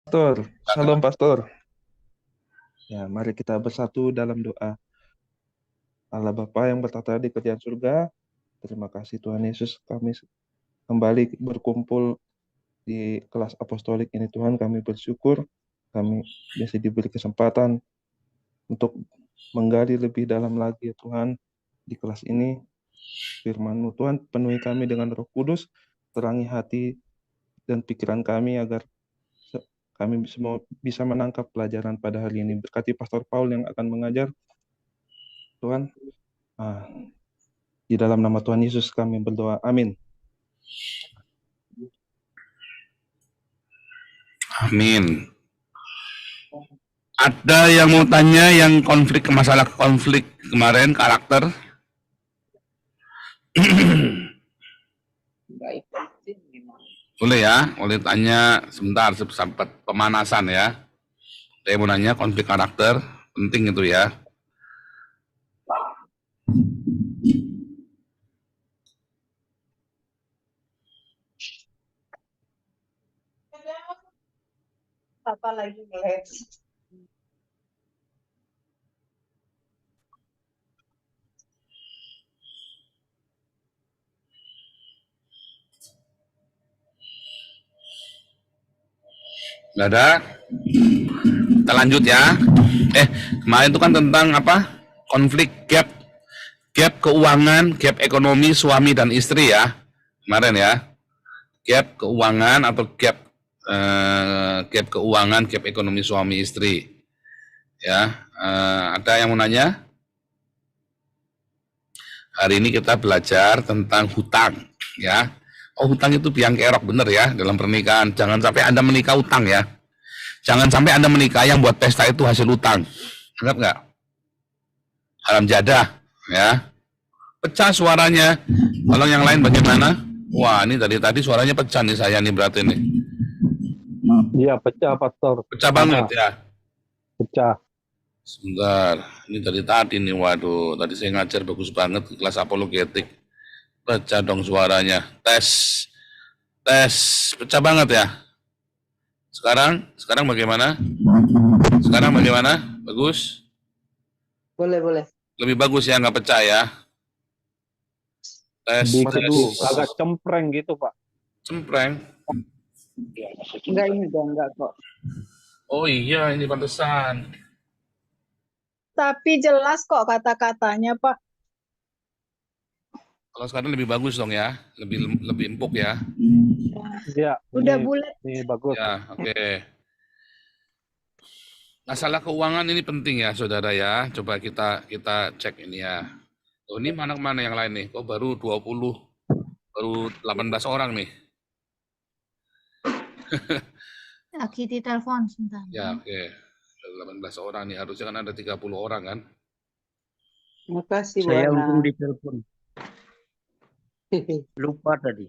Pastor, Shalom Pastor. Ya, mari kita bersatu dalam doa. Allah Bapa yang bertata di kerajaan surga, terima kasih Tuhan Yesus, kami kembali berkumpul di kelas apostolik ini Tuhan, kami bersyukur kami bisa diberi kesempatan untuk menggali lebih dalam lagi ya Tuhan di kelas ini. Firman-Mu Tuhan, penuhi kami dengan Roh Kudus, terangi hati dan pikiran kami agar kami semua bisa menangkap pelajaran pada hari ini. Berkati Pastor Paul yang akan mengajar Tuhan. Di dalam nama Tuhan Yesus kami berdoa. Amin. Amin. Ada yang mau tanya yang masalah konflik kemarin karakter? Boleh ya, boleh tanya sebentar sampai pemanasan ya. Saya mau nanya konflik karakter, penting itu ya. Apa lagi ngeliat? Nggak ada? Kita lanjut ya. Kemarin itu kan tentang apa? Konflik gap keuangan, gap ekonomi suami dan istri ya. Kemarin ya. Gap keuangan atau gap keuangan, gap ekonomi suami istri. Ya, ada yang mau nanya? Hari ini kita belajar tentang hutang, ya. Oh, hutang itu biang kerok, bener ya, dalam pernikahan. Jangan sampai Anda menikah hutang ya. Jangan sampai Anda menikah yang buat pesta itu hasil hutang. Anggap nggak? Haram jadah, ya. Pecah suaranya. Kalau yang lain bagaimana? Wah, ini tadi suaranya pecah nih saya nih berarti nih. Iya, pecah, Pastor. Pecah banget ya. Pecah. Sebentar, ini dari tadi nih, waduh, tadi saya ngajar bagus banget di kelas apologetik. Pecah dong suaranya. Tes, pecah banget ya. Sekarang bagaimana? Bagus? Boleh. Lebih bagus ya, nggak pecah ya. Tes. Agak cempreng gitu, Pak. Cempreng? Enggak kok. Oh iya, ini pantesan. Tapi jelas kok kata-katanya, Pak. Kalau sekarang lebih bagus dong ya, lebih empuk ya. Iya. Udah bulat. Ini bagus. Ya, oke. Masalah keuangan ini penting ya, saudara ya. Coba kita cek ini ya. Oh, ini mana yang lain nih? Kok baru 18 orang nih. Aki di telepon sebentar. Ya, oke. 18 orang nih, harusnya kan ada 30 orang kan? Makasih, Saya untung di telepon. Lupa tadi.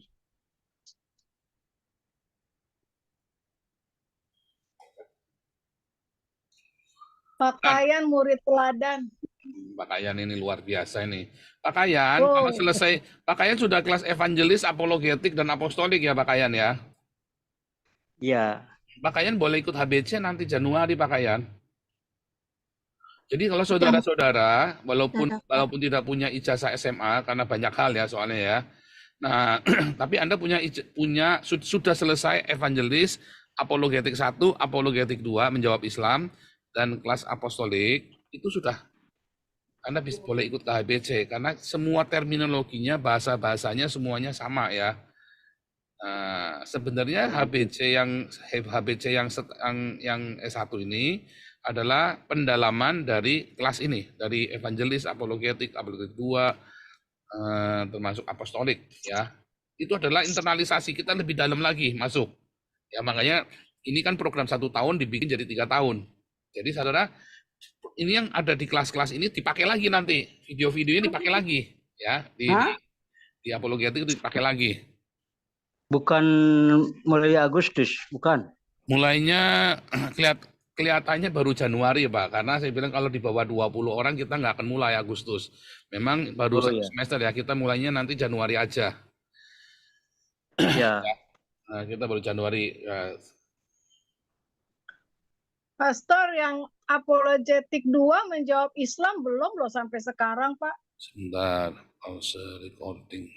Pakaian murid teladan. Pakaian ini luar biasa ini. Pakaian, kalau selesai, pakaian sudah kelas evangelis, apologetik, dan apostolik ya pakaian ya? Ya. Pakaian boleh ikut HBC nanti Januari pakaian. Jadi kalau saudara-saudara, walaupun tidak punya ijazah SMA, karena banyak hal ya soalnya ya. Nah, tapi Anda sudah selesai evangelis, apologetik 1, apologetik 2, menjawab Islam, dan kelas apostolik, itu sudah Anda boleh ikut ke HBC, karena semua terminologinya, bahasa-bahasanya semuanya sama ya. Nah, sebenarnya HBC yang S1 ini adalah pendalaman dari kelas ini, dari evangelis, apologetik 2, termasuk apostolik ya. Itu adalah internalisasi kita lebih dalam lagi masuk. Ya makanya ini kan program 1 tahun dibikin jadi 3 tahun. Jadi saudara, ini yang ada di kelas-kelas ini dipakai lagi nanti. Video-videonya dipakai lagi ya di apologetik itu dipakai lagi. Bukan mulai Agustus, bukan? Mulainya kelihatannya baru Januari Pak, karena saya bilang kalau di bawah 20 orang kita nggak akan mulai Agustus. Memang baru semester ya, kita mulainya nanti Januari aja. Ya. Nah, kita baru Januari. Pastor, yang apologetik 2 menjawab Islam belum loh sampai sekarang, Pak. Sebentar, pause recording.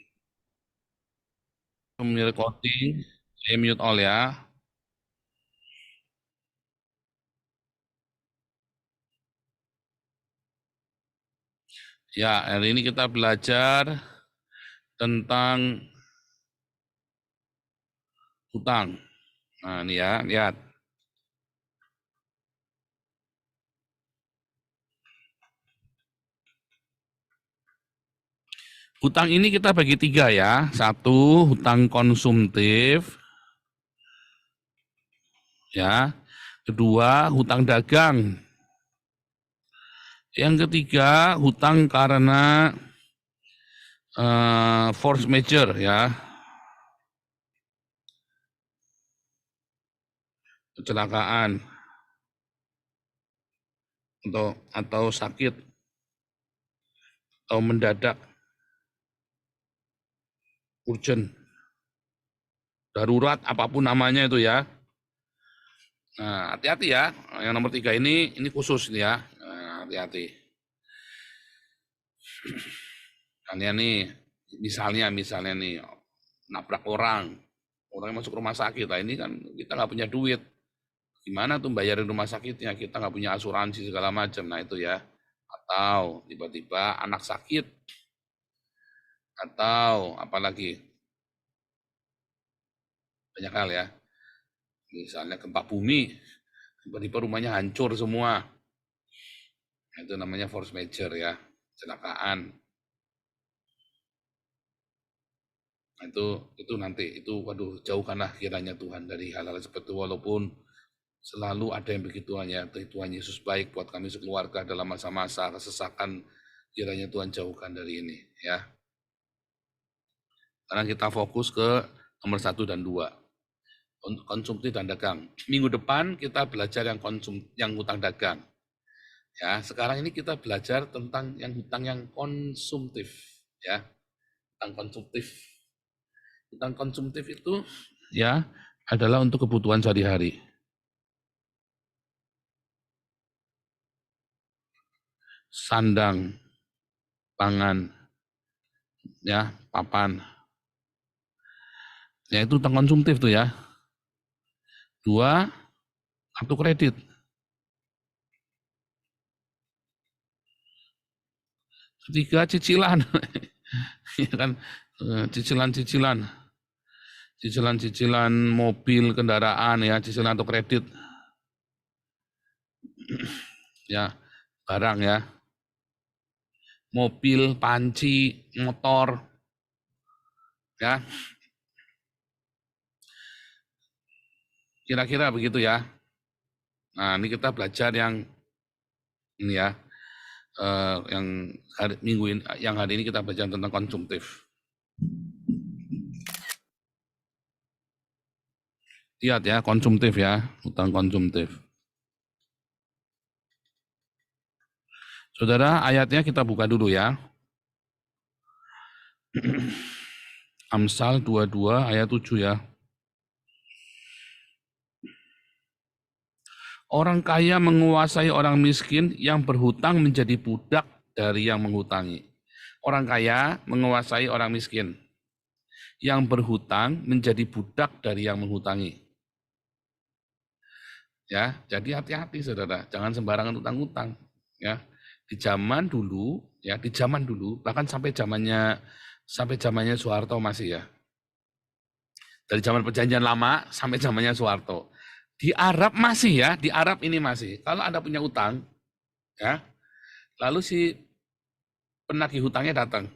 Recording, saya mute all ya. Ya, hari ini kita belajar tentang hutang. Nah, ini ya, lihat. Hutang ini kita bagi 3 ya. 1, hutang konsumtif. Ya. 2, hutang dagang. Yang ketiga, hutang karena force majeure ya. Kecelakaan atau sakit atau mendadak, urgent, darurat, apapun namanya itu ya. Nah, hati-hati ya. Yang nomor 3 ini khusus nih ya. Nah, hati-hati. Kalian nih, misalnya nih nabrak orang yang masuk rumah sakit. Nah, ini kan kita nggak punya duit. Gimana tuh bayarin rumah sakitnya? Kita nggak punya asuransi segala macam. Nah itu ya. Atau tiba-tiba anak sakit. Atau apalagi banyak hal ya. Misalnya gempa bumi, tiba-tiba rumahnya hancur semua. Itu namanya force majeure ya, kecelakaan. Nah, itu nanti, waduh, jauhkanlah kiranya Tuhan dari hal-hal seperti itu, walaupun selalu ada yang begitu hanya Tuhan Yesus baik buat kami sekeluarga dalam masa-masa kesesakan, kiranya Tuhan jauhkan dari ini ya. Sekarang kita fokus ke nomor 1 dan 2. Konsumtif dan dagang. Minggu depan kita belajar yang hutang dagang. Ya, sekarang ini kita belajar tentang yang hutang yang konsumtif, ya. Hutang konsumtif. Hutang konsumtif itu ya adalah untuk kebutuhan sehari-hari. Sandang, pangan, ya, papan. Ya itu hutang konsumtif tuh ya. 2, kartu kredit. 3, cicilan. Ya kan, cicilan mobil, kendaraan ya, cicilan atau kredit. Ya, barang ya. Mobil, panci, motor. Ya. Kira-kira begitu ya. Nah, ini kita belajar yang ini ya. Yang hari ini kita belajar tentang konsumtif. Lihat ya, konsumtif ya, hutang konsumtif. Saudara, ayatnya kita buka dulu ya. Amsal 22 ayat 7 ya. Orang kaya menguasai orang miskin, yang berhutang menjadi budak dari yang menghutangi. Orang kaya menguasai orang miskin, yang berhutang menjadi budak dari yang menghutangi. Ya, jadi hati-hati saudara, jangan sembarangan utang-utang. Ya, di zaman dulu, bahkan sampai zamannya Soeharto masih ya. Dari zaman Perjanjian Lama sampai zamannya Soeharto. Di Arab masih ya, di Arab ini masih. Kalau Anda punya utang, ya, lalu si penagih hutangnya datang,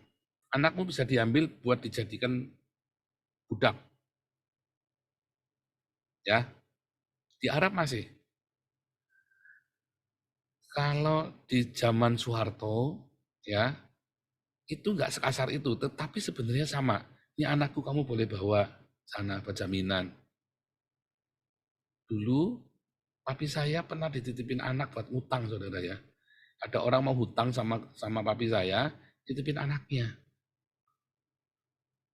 anakmu bisa diambil buat dijadikan budak. Ya, di Arab masih. Kalau di zaman Soeharto, ya, itu nggak sekasar itu, tetapi sebenarnya sama. Ini anakku kamu boleh bawa sana penjaminan. Dulu, papi saya pernah dititipin anak buat ngutang, saudara ya. Ada orang mau hutang sama papi saya, titipin anaknya.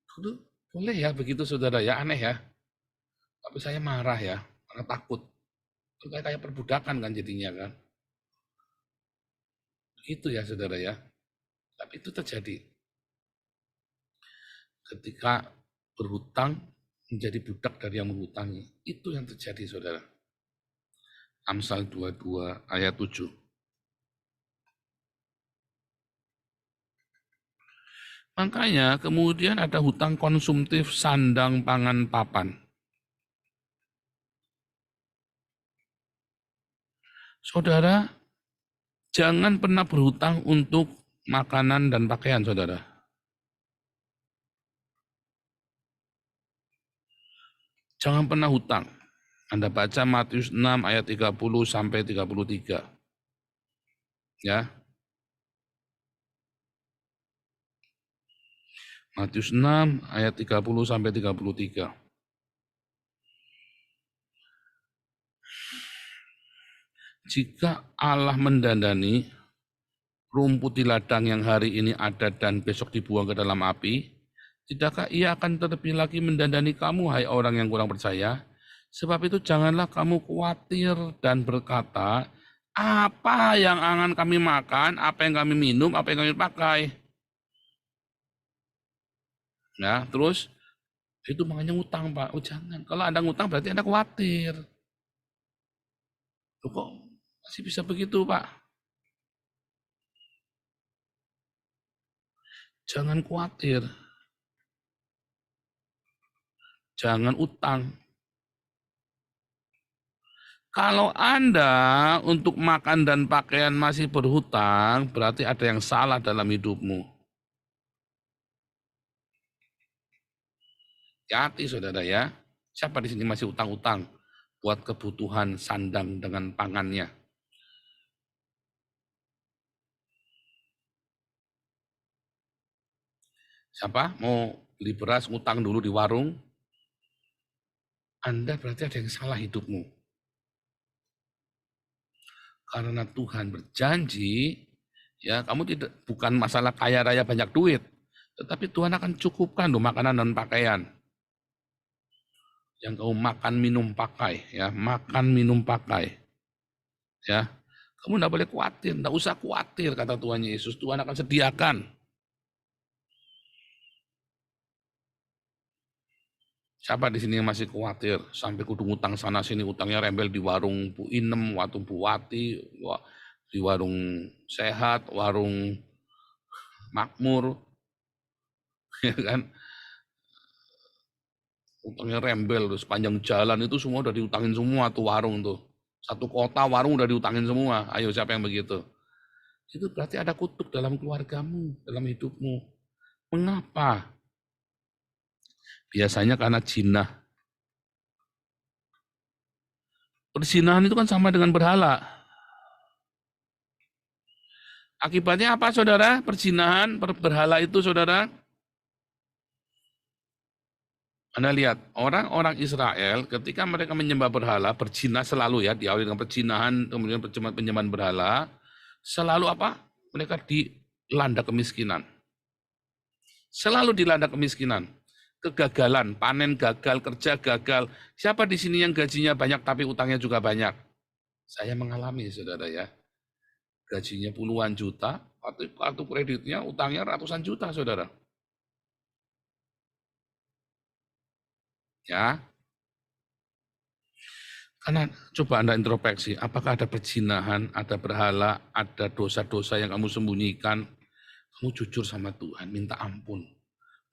Dulu boleh ya begitu saudara ya, aneh ya. Tapi saya marah ya, karena takut. Kayak perbudakan kan jadinya kan. Itu ya saudara ya. Tapi itu terjadi ketika berhutang menjadi budak dari yang menghutangi. Itu yang terjadi saudara. Amsal 22 ayat 7. Makanya kemudian ada hutang konsumtif sandang pangan papan. Saudara, jangan pernah berhutang untuk makanan dan pakaian, saudara. Jangan pernah hutang. Anda baca Matius 6 ayat 30 sampai 33. Ya. Matius 6 ayat 30 sampai 33. Jika Allah mendandani rumput di ladang yang hari ini ada dan besok dibuang ke dalam api, tidakkah ia akan terlebih lagi mendandani kamu, hai orang yang kurang percaya? Sebab itu janganlah kamu khawatir dan berkata, apa yang akan kami makan, apa yang kami minum, apa yang kami pakai. Nah, terus itu makanya ngutang, Pak. Oh jangan, kalau Anda ngutang berarti Anda khawatir. Loh, kok masih bisa begitu, Pak? Jangan khawatir, jangan utang. Kalau Anda untuk makan dan pakaian masih berhutang, berarti ada yang salah dalam hidupmu. Hati saudara ya. Siapa di sini masih utang-utang buat kebutuhan sandang dengan pangannya? Siapa mau beli beras, ngutang dulu di warung? Anda berarti ada yang salah hidupmu. Karena Tuhan berjanji, ya kamu bukan masalah kaya raya banyak duit, tetapi Tuhan akan cukupkan loh makanan dan pakaian. Yang kamu makan, minum, pakai, ya makan, minum, pakai, ya kamu tidak boleh khawatir, tidak usah khawatir kata Tuhan Yesus, Tuhan akan sediakan. Siapa di sini yang masih khawatir sampai kudu ngutang sana sini, utangnya rembel di warung Bu Inem, warung Bu Wati, di warung Sehat, warung Makmur, ya kan? Utangnya rembel tuh sepanjang jalan itu semua udah diutangin semua tuh warung tuh. Satu kota warung udah diutangin semua. Ayo siapa yang begitu? Itu berarti ada kutuk dalam keluargamu, dalam hidupmu. Mengapa? Biasanya karena jinah. Perzinahan itu kan sama dengan berhala. Akibatnya apa saudara? Perzinahan, berhala itu saudara. Anda lihat, orang-orang Israel ketika mereka menyembah berhala, berzina selalu ya, diawali dengan perzinahan, kemudian penyembahan berhala, selalu apa? Mereka dilanda kemiskinan. Selalu dilanda kemiskinan. Kegagalan, panen gagal, kerja gagal. Siapa di sini yang gajinya banyak tapi utangnya juga banyak? Saya mengalami saudara ya. Gajinya puluhan juta, kartu kreditnya utangnya ratusan juta saudara. Ya, karena coba Anda introspeksi, apakah ada perzinahan, ada berhala, ada dosa-dosa yang kamu sembunyikan? Kamu jujur sama Tuhan, minta ampun.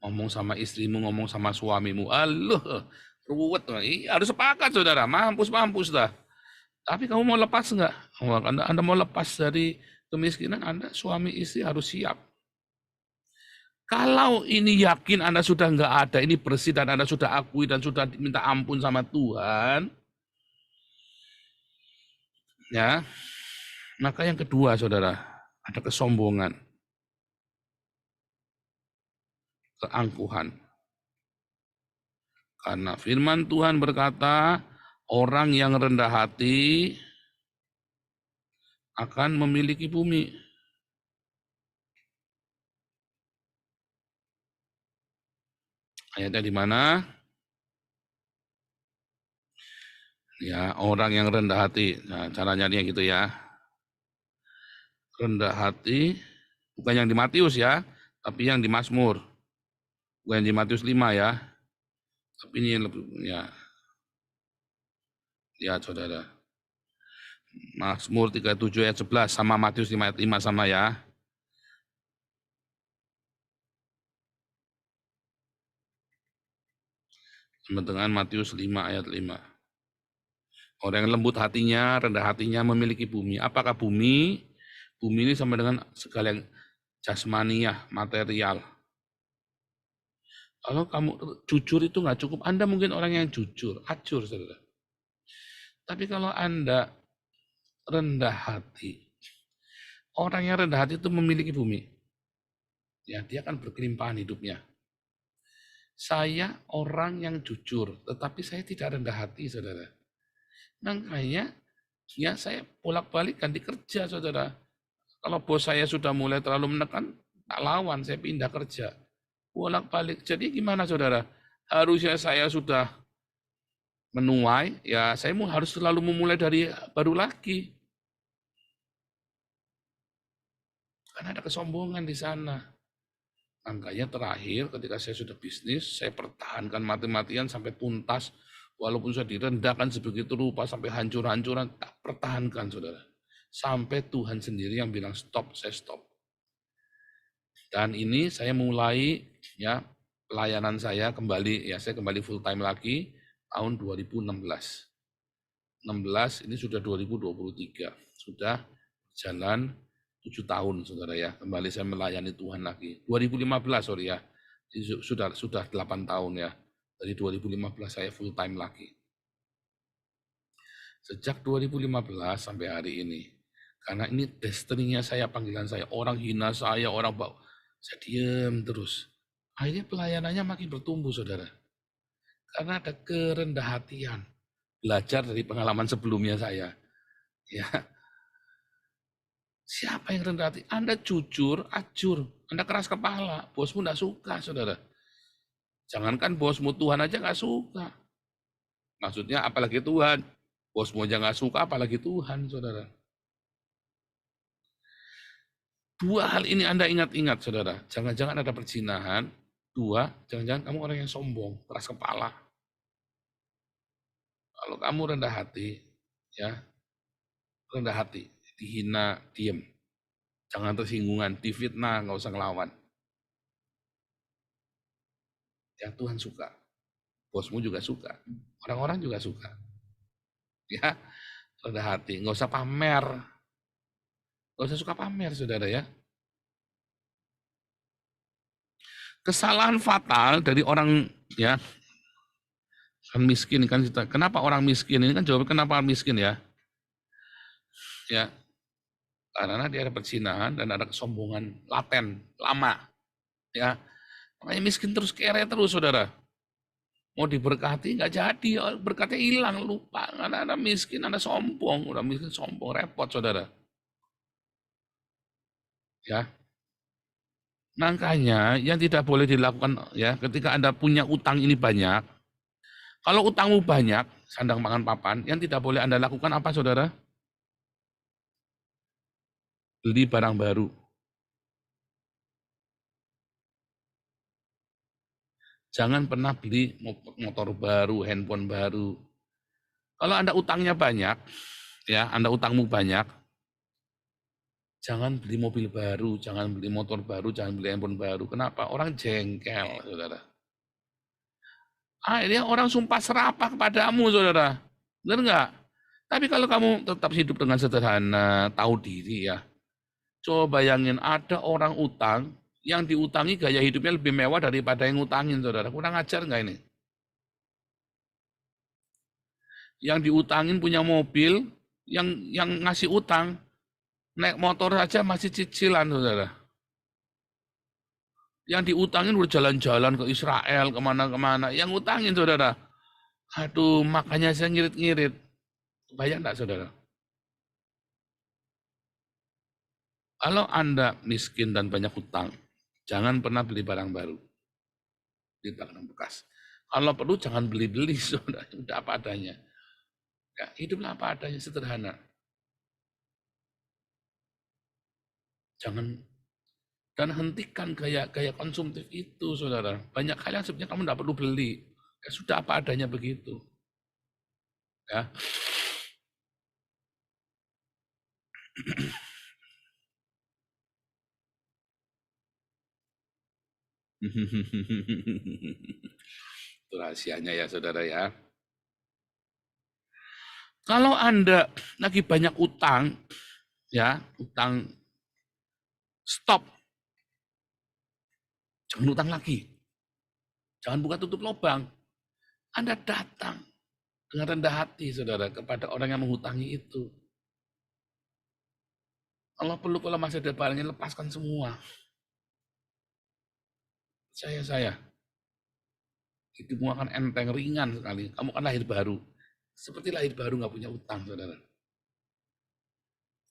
Ngomong sama istrimu, ngomong sama suamimu, aluh, ruwet. Harus sepakat saudara, mampus dah. Tapi kamu mau lepas enggak? Anda mau lepas dari kemiskinan, Anda suami istri harus siap. Kalau ini yakin Anda sudah enggak ada, ini bersih dan Anda sudah akui dan sudah minta ampun sama Tuhan, ya, maka yang kedua saudara, ada kesombongan, keangkuhan. Karena firman Tuhan berkata, orang yang rendah hati akan memiliki bumi. Ayatnya di mana? Ya, orang yang rendah hati. Nah, caranya dia gitu ya. Rendah hati, bukan yang di Matius ya, tapi yang di Mazmur. Bukan yang di Matius 5 ya. Tapi ini yang lebih, ya, lihat saudara. Mazmur 37 ayat 11 sama Matius 5 ayat 5 sama ya. Sama dengan Matius 5 ayat 5. Orang yang lembut hatinya, rendah hatinya memiliki bumi. Apakah bumi? Bumi ini sama dengan segala yang jasmaniah, material. Kalau kamu jujur itu nggak cukup. Anda mungkin orang yang jujur, acur, saudara. Tapi kalau Anda rendah hati, orang yang rendah hati itu memiliki bumi. Ya, dia akan berkelimpahan hidupnya. Saya orang yang jujur, tetapi saya tidak rendah hati, saudara. Makanya, ya saya bolak-balik ganti kerja, saudara. Kalau bos saya sudah mulai terlalu menekan, tak lawan, saya pindah kerja. Bolak-balik. Jadi gimana, saudara? Harusnya saya sudah menuai, ya saya harus selalu memulai dari baru lagi. Karena ada kesombongan di sana. Makanya terakhir ketika saya sudah bisnis, saya pertahankan mati-matian sampai tuntas. Walaupun sudah direndahkan sebegitu rupa sampai hancur-hancuran, tak pertahankan, saudara. Sampai Tuhan sendiri yang bilang stop, saya stop. Dan ini saya mulai ya pelayanan saya kembali, ya saya kembali full time lagi tahun 2016. 16 ini sudah 2023, sudah berjalan 7 tahun, saudara ya. Kembali saya melayani Tuhan lagi. 2015 sorry ya, sudah 8 tahun ya. Dari 2015 saya full time lagi. Sejak 2015 sampai hari ini. Karena ini destiny-nya saya, panggilan saya. Orang hina saya, orang bawa. Saya diam terus. Akhirnya pelayanannya makin bertumbuh, saudara. Karena ada kerendah hatian. Belajar dari pengalaman sebelumnya saya. Ya. Siapa yang rendah hati? Anda jujur, acur. Anda keras kepala. Bosmu tidak suka, saudara. Jangankan bosmu, Tuhan aja nggak suka. Maksudnya apalagi Tuhan. Bosmu aja nggak suka, apalagi Tuhan, saudara. Dua hal ini Anda ingat-ingat, saudara. Jangan-jangan ada perzinahan. Dua, jangan-jangan kamu orang yang sombong, keras kepala. Kalau kamu rendah hati, ya, rendah hati, dihina, diem. Jangan tersinggungan, difitnah, nggak usah ngelawan. Yang Tuhan suka. Bosmu juga suka. Orang-orang juga suka. Ya, rendah hati, nggak usah pamer. Nggak usah suka pamer, saudara ya. Kesalahan fatal dari orang ya kan miskin kan, kenapa orang miskin ini kan, jawab kenapa miskin ya? Ya, karena dia ada perzinahan dan ada kesombongan laten lama. Ya, makanya miskin terus, kere terus, saudara. Mau diberkati nggak jadi, berkatnya hilang, lupa. Ada miskin, ada sombong, udah miskin sombong, repot, saudara. Ya, makanya yang tidak boleh dilakukan ya ketika Anda punya utang ini banyak. Kalau utangmu banyak, sandang pangan papan, yang tidak boleh Anda lakukan apa, saudara? Beli barang baru. Jangan pernah beli motor baru, handphone baru. Kalau Anda utangnya banyak, ya Anda utangmu banyak, jangan beli mobil baru, jangan beli motor baru, jangan beli handphone baru. Kenapa? Orang jengkel, saudara. Akhirnya orang sumpah serapah kepadamu, saudara. Benar nggak? Tapi kalau kamu tetap hidup dengan sederhana, tahu diri ya. Coba bayangin ada orang utang, yang diutangi gaya hidupnya lebih mewah daripada yang ngutangin, saudara. Kurang ajar nggak ini? Yang diutangin punya mobil, yang ngasih utang, naik motor aja masih cicilan, saudara. Yang diutangin udah jalan-jalan ke Israel, kemana-kemana. Yang ngutangin, saudara. Aduh, makanya saya ngirit-ngirit. Bayang enggak, saudara? Kalau Anda miskin dan banyak hutang, jangan pernah beli barang baru. Beli barang bekas. Kalau perlu jangan beli-beli, saudara. Udah apa adanya. Ya, hiduplah apa adanya, sederhana. Jangan, dan hentikan gaya konsumtif itu, saudara. Banyak hal yang sebenarnya kamu tidak perlu beli. Ya sudah, apa adanya begitu. Ya. Itu rahasianya ya, saudara ya. Kalau Anda lagi banyak utang, ya, utang, stop. Jangan utang lagi. Jangan buka tutup lubang. Anda datang dengan rendah hati, saudara, kepada orang yang menghutangi itu. Allah perlu, kalau masih ada barangnya, lepaskan semua. Saya. Hidupmu akan enteng, ringan sekali. Kamu akan lahir baru. Seperti lahir baru, nggak punya utang, saudara.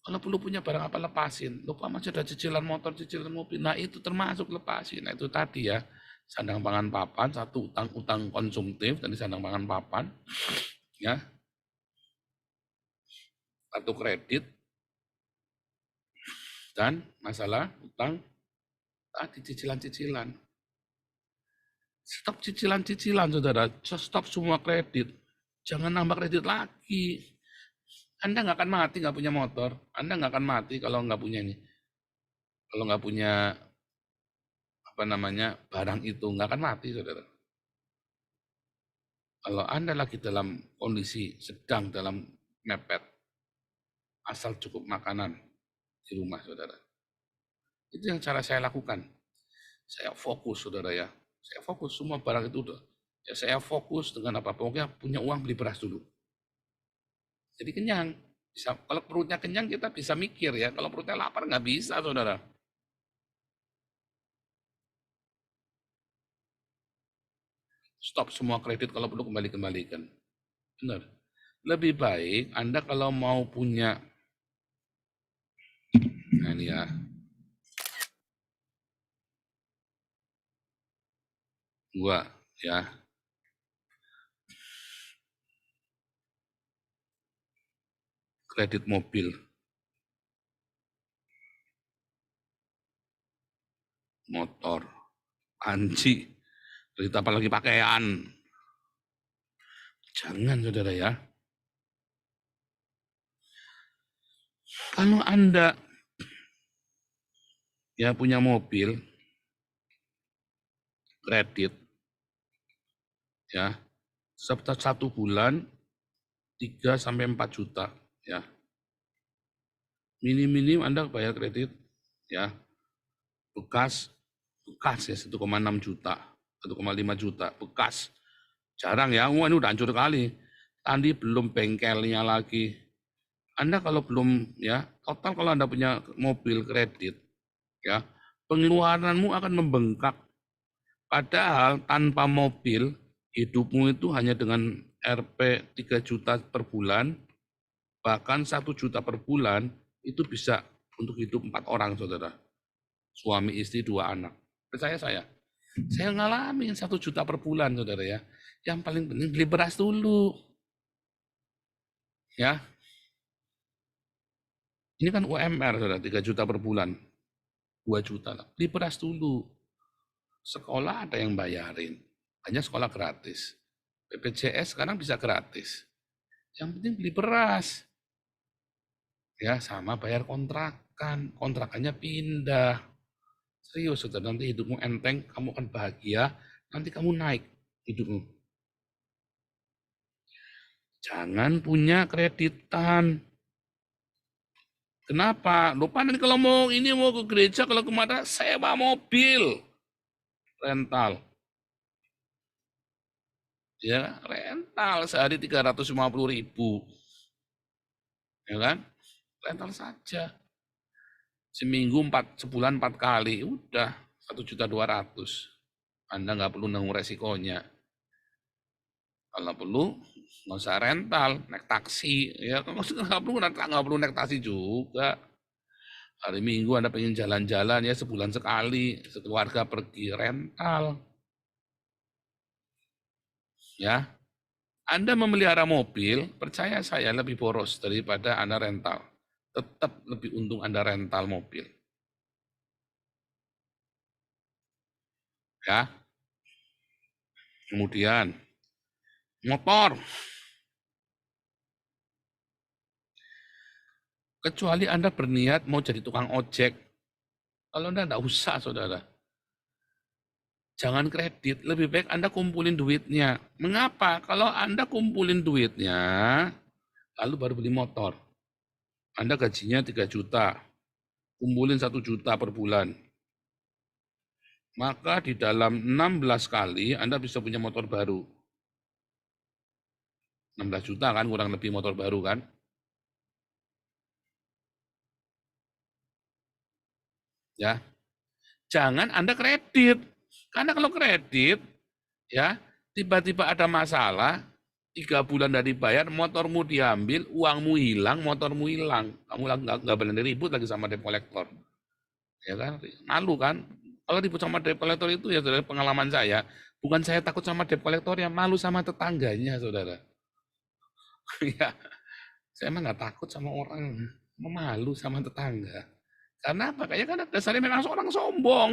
Kalau perlu punya barang apa, lepasin. Lupa masih ada cicilan motor, cicilan mobil. Nah itu termasuk lepasin. Nah itu tadi ya. Sandang pangan papan, satu utang konsumtif dari sandang pangan papan. Ya. Kartu kredit. Dan masalah utang tadi, cicilan-cicilan. Stop cicilan-cicilan, saudara. Stop semua kredit. Jangan nambah kredit lagi. Anda nggak akan mati nggak punya motor. Anda nggak akan mati kalau nggak punya ini. Kalau nggak punya barang itu, nggak akan mati, saudara. Kalau Anda lagi dalam kondisi sedang dalam mepet, asal cukup makanan di rumah, saudara. Itu yang cara saya lakukan. Saya fokus, saudara ya. Saya fokus, semua barang itu udah. Ya saya fokus dengan apa? Pokoknya punya uang, beli beras dulu. Jadi kenyang. Bisa, kalau perutnya kenyang kita bisa mikir ya. Kalau perutnya lapar nggak bisa, saudara. Stop semua kredit, kalau perlu kembalikan. Benar. Lebih baik Anda kalau mau punya, nah ini ya, gua ya, kredit mobil, motor, panci, kredit apalagi pakaian. Jangan, saudara ya. Kalau Anda ya punya mobil, kredit, ya, satu bulan 3-4 juta, ya. Minim-minim Anda bayar kredit, ya, bekas ya 1,6 juta, 1,5 juta, bekas. Jarang ya, ini udah hancur kali. Tadi belum bengkelnya lagi. Anda kalau belum, ya, total kalau Anda punya mobil kredit, ya, pengeluaranmu akan membengkak. Padahal tanpa mobil, hidupmu itu hanya dengan Rp 3 juta per bulan, bahkan 1 juta per bulan, itu bisa untuk hidup 4 orang, saudara. Suami, istri, 2 anak. Percaya saya. Saya ngalamin 1 juta per bulan, saudara ya. Yang paling penting beli beras dulu. Ya. Ini kan UMR, saudara, 3 juta per bulan. 2 juta lah. Beli beras dulu. Sekolah ada yang bayarin. Hanya sekolah gratis. BPJS sekarang bisa gratis. Yang penting beli beras. Ya, sama bayar kontrakan. Kontrakannya pindah. Serius, saudara. Nanti hidupmu enteng, kamu akan bahagia. Nanti kamu naik hidupmu. Jangan punya kreditan. Kenapa? Lupa nanti kalau mau ke gereja, kalau kemana, sewa mobil. Rental. Ya, rental sehari 350.000. Ya kan? Rental saja. Sebulan 4 kali, udah 1.200.000. Anda nggak perlu nanggung resikonya. Kalau perlu, nggak usah rental, naik taksi. Ya, nggak perlu naik taksi juga. Hari Minggu Anda pengen jalan-jalan ya sebulan sekali, sekeluarga pergi rental. Ya, Anda memelihara mobil, percaya saya lebih boros daripada Anda rental. Tetap lebih untung Anda rental mobil. Ya. Kemudian motor. Kecuali Anda berniat mau jadi tukang ojek. Kalau Anda enggak usah, saudara. Jangan kredit, lebih baik Anda kumpulin duitnya. Mengapa? Kalau Anda kumpulin duitnya, lalu baru beli motor. Anda gajinya 3 juta, kumpulin 1 juta per bulan. Maka di dalam 16 kali Anda bisa punya motor baru. 16 juta kan, kurang lebih motor baru kan. Ya, jangan Anda kredit. Karena kalau kredit, ya tiba-tiba ada masalah, 3 bulan dari bayar, motormu diambil, uangmu hilang, motormu hilang. Kamu nggak boleh ribut lagi sama debt collector. Ya kan, malu kan. Kalau ribut sama debt collector itu ya dari pengalaman saya, bukan saya takut sama debt collector, ya malu sama tetangganya, saudara. Ya, saya emang nggak takut sama orang, malu sama tetangga. Karena apa? Kayaknya kan dasarnya memang seorang sombong.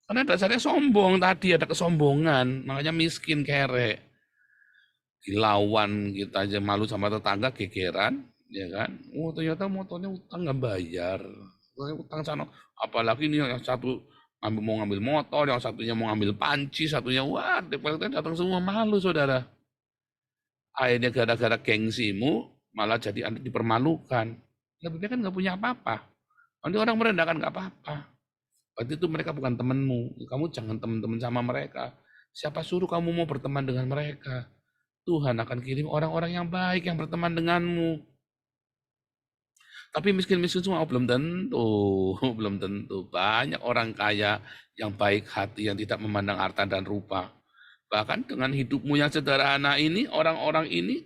Karena dasarnya sombong tadi, ada kesombongan, makanya miskin, kere. Dilawan kita aja malu sama tetangga, gegeran, ya kan? Oh ternyata motornya utang nggak bayar. Utang sana, apalagi ini yang satu mau ngambil motor, yang satunya mau ngambil panci, satunya wah, DPLT datang semua, malu saudara. Akhirnya gara-gara gengsimu malah jadi Anda dipermalukan. Lebih baik kan nggak punya apa-apa. Nanti orang merendahkan nggak apa-apa. Berarti itu mereka bukan temanmu. Kamu jangan teman-teman sama mereka. Siapa suruh kamu mau berteman dengan mereka? Tuhan akan kirim orang-orang yang baik yang berteman denganmu. Tapi miskin-miskin semua belum tentu, belum tentu. Banyak orang kaya yang baik hati, yang tidak memandang harta dan rupa. Bahkan dengan hidupmu yang sederhana ini, orang-orang ini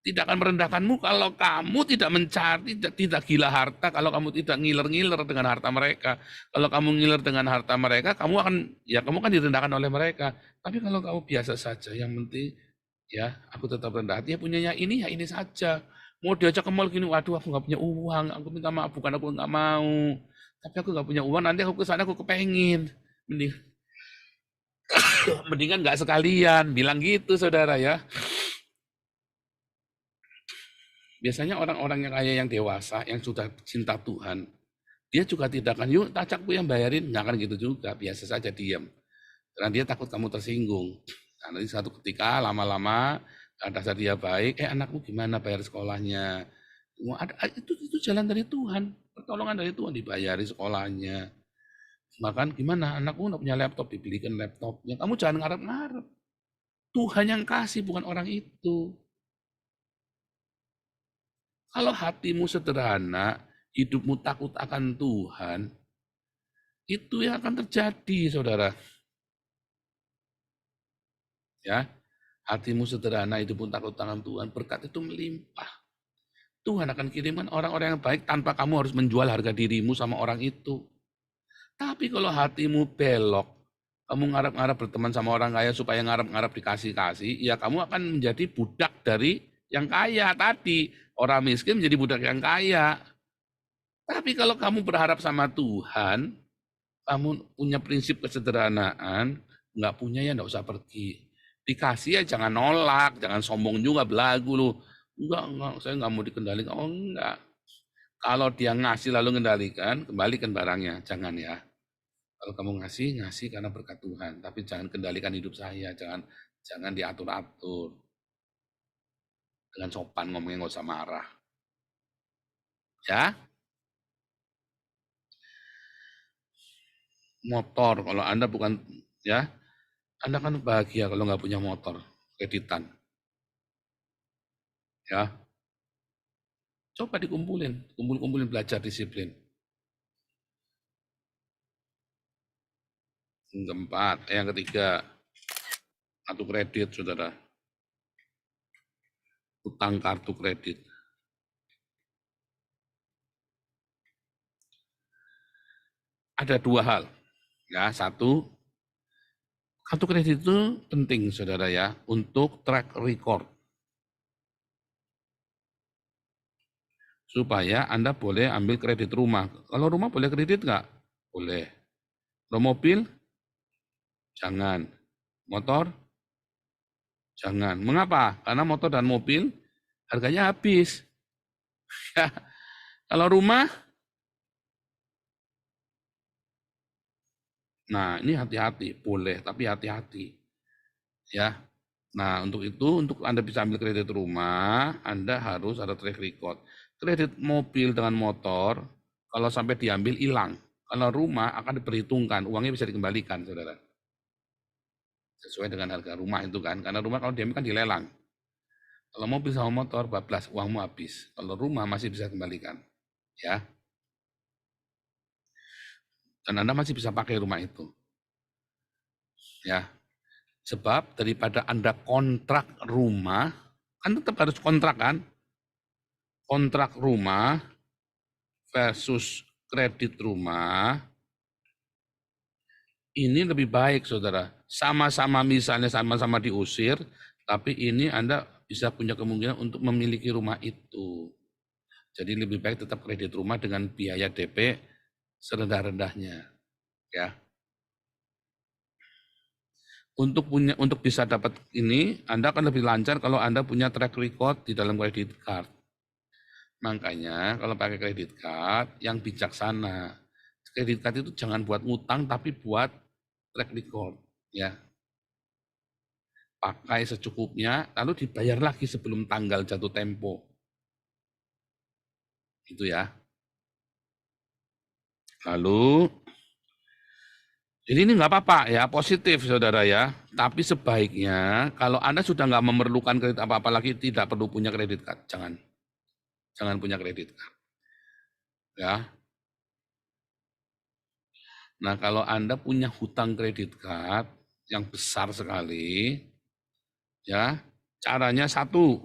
tidak akan merendahkanmu kalau kamu tidak mencari, tidak gila harta, kalau kamu tidak ngiler-ngiler dengan harta mereka. Kalau kamu ngiler dengan harta mereka, kamu akan direndahkan oleh mereka. Tapi kalau kamu biasa saja, yang penting ya aku tetap rendah hati, ya punyanya ini ya ini saja. Mau diajak ke mall gini, waduh aku nggak punya uang, aku minta maaf, bukan aku nggak mau, tapi aku nggak punya uang, nanti aku kesana aku kepengin, mendingan nggak sekalian, bilang gitu saudara ya. Biasanya orang-orang yang kaya, yang dewasa, yang sudah cinta Tuhan, dia juga tidak akan, yuk tacakku yang bayarin, nggak akan gitu juga, biasa saja diam, karena dia takut kamu tersinggung. Nah, nanti satu ketika lama-lama dasar dia baik, anakmu gimana bayar sekolahnya? Itu jalan dari Tuhan, pertolongan dari Tuhan, dibayari sekolahnya. Bahkan gimana, anakmu nggak punya laptop, dibelikan laptopnya. Kamu jangan ngarep-ngarep. Tuhan yang kasih, bukan orang itu. Kalau hatimu sederhana, hidupmu takut akan Tuhan, itu yang akan terjadi, saudara. Ya, hatimu sederhana, hidupmu takut akan Tuhan, berkat itu melimpah. Tuhan akan kirimkan orang-orang yang baik tanpa kamu harus menjual harga dirimu sama orang itu. Tapi kalau hatimu belok, kamu ngarep-ngarep berteman sama orang kaya supaya ngarep-ngarep dikasih-kasih, ya kamu akan menjadi budak dari yang kaya tadi. Orang miskin menjadi budak yang kaya. Tapi kalau kamu berharap sama Tuhan, kamu punya prinsip kesederhanaan, nggak punya ya nggak usah pergi. Dikasih ya jangan nolak, jangan sombong juga, belagu lu. Enggak, saya nggak mau dikendalikan. Oh enggak. Kalau dia ngasih lalu kendalikan, kembalikan barangnya. Jangan ya. Kalau kamu ngasih karena berkat Tuhan. Tapi jangan kendalikan hidup saya. Jangan diatur-atur. Dengan sopan ngomongnya, nggak usah marah. Ya. Motor, kalau Anda bukan, ya, Anda kan bahagia kalau nggak punya motor, kreditan. Ya. Coba kumpulin belajar disiplin. Yang ketiga, kartu kredit, saudara. Utang kartu kredit. Ada 2 hal. Ya, satu, Kartu kredit itu penting, saudara ya, untuk track record. Supaya Anda boleh ambil kredit rumah. Kalau rumah boleh kredit nggak? Boleh. Kalau mobil? Jangan. Motor? Jangan. Mengapa? Karena motor dan mobil harganya habis. Ya. Kalau rumah? Nah, ini hati-hati. Boleh, tapi hati-hati. Ya. Nah, untuk itu, untuk Anda bisa ambil kredit rumah, Anda harus ada track record. Kredit mobil dengan motor, kalau sampai diambil, hilang. Kalau rumah akan diperhitungkan, uangnya bisa dikembalikan, saudara. Sesuai dengan harga rumah itu kan, karena rumah kalau diambil kan dilelang. Kalau mobil sama motor, bablas, uangmu habis. Kalau rumah masih bisa kembalikan. Ya. Dan Anda masih bisa pakai rumah itu. Ya. Sebab daripada Anda kontrak rumah, kan tetap harus kontrak kan? Kontrak rumah versus kredit rumah, ini lebih baik, saudara. Sama-sama misalnya sama-sama diusir, tapi ini Anda bisa punya kemungkinan untuk memiliki rumah itu. Jadi lebih baik tetap kredit rumah dengan biaya DP serendah-rendahnya. Ya. Untuk bisa dapat ini, Anda akan lebih lancar kalau Anda punya track record di dalam kredit card. Makanya kalau pakai kredit card yang bijaksana. Kredit card itu jangan buat ngutang tapi buat track record, ya. Pakai secukupnya lalu dibayar lagi sebelum tanggal jatuh tempo. Itu ya. Lalu ini nggak apa-apa ya, positif saudara ya. Tapi sebaiknya kalau Anda sudah nggak memerlukan kredit apa-apa lagi, tidak perlu punya kredit card. Jangan punya kredit card. Ya. Nah kalau Anda punya hutang kredit card yang besar sekali, ya caranya satu.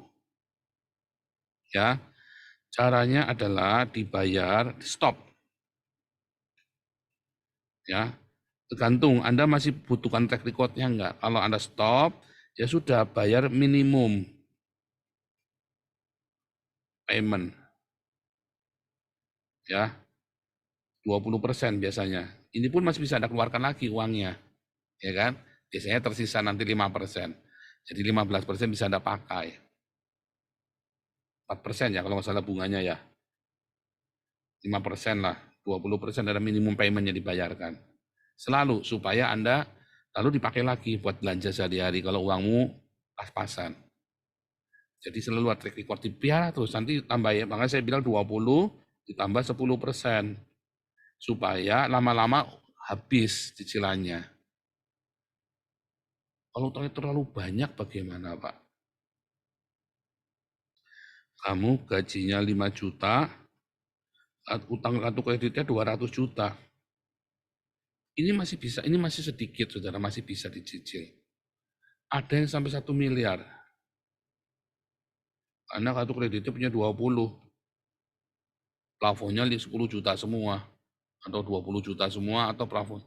Ya, caranya adalah dibayar stop. Ya, tergantung Anda masih butuhkan track record-nya enggak. Kalau Anda stop, ya sudah bayar minimum payment. Ya, 20% biasanya. Ini pun masih bisa Anda keluarkan lagi uangnya. Ya kan? Biasanya tersisa nanti 5%. Jadi 15% bisa Anda pakai. 4% ya kalau nggak salah bunganya ya. 5% lah. 20% ada minimum payment yang dibayarkan. Selalu supaya Anda lalu dipakai lagi buat belanja sehari-hari kalau uangmu pas-pasan. Jadi selalu ada track record dipiara terus nanti tambah ya. Makanya saya bilang 20 ditambah 10%. Supaya lama-lama habis cicilannya. Kalau terlalu banyak bagaimana Pak? Kamu gajinya 5 juta, utang kartu kreditnya 200 juta. Ini masih bisa, ini masih sedikit saudara, masih bisa dicicil. Ada yang sampai 1 miliar. Karena kartu kreditnya punya 20. Plafonnya 10 juta semua. Atau 20 juta semua atau plafon.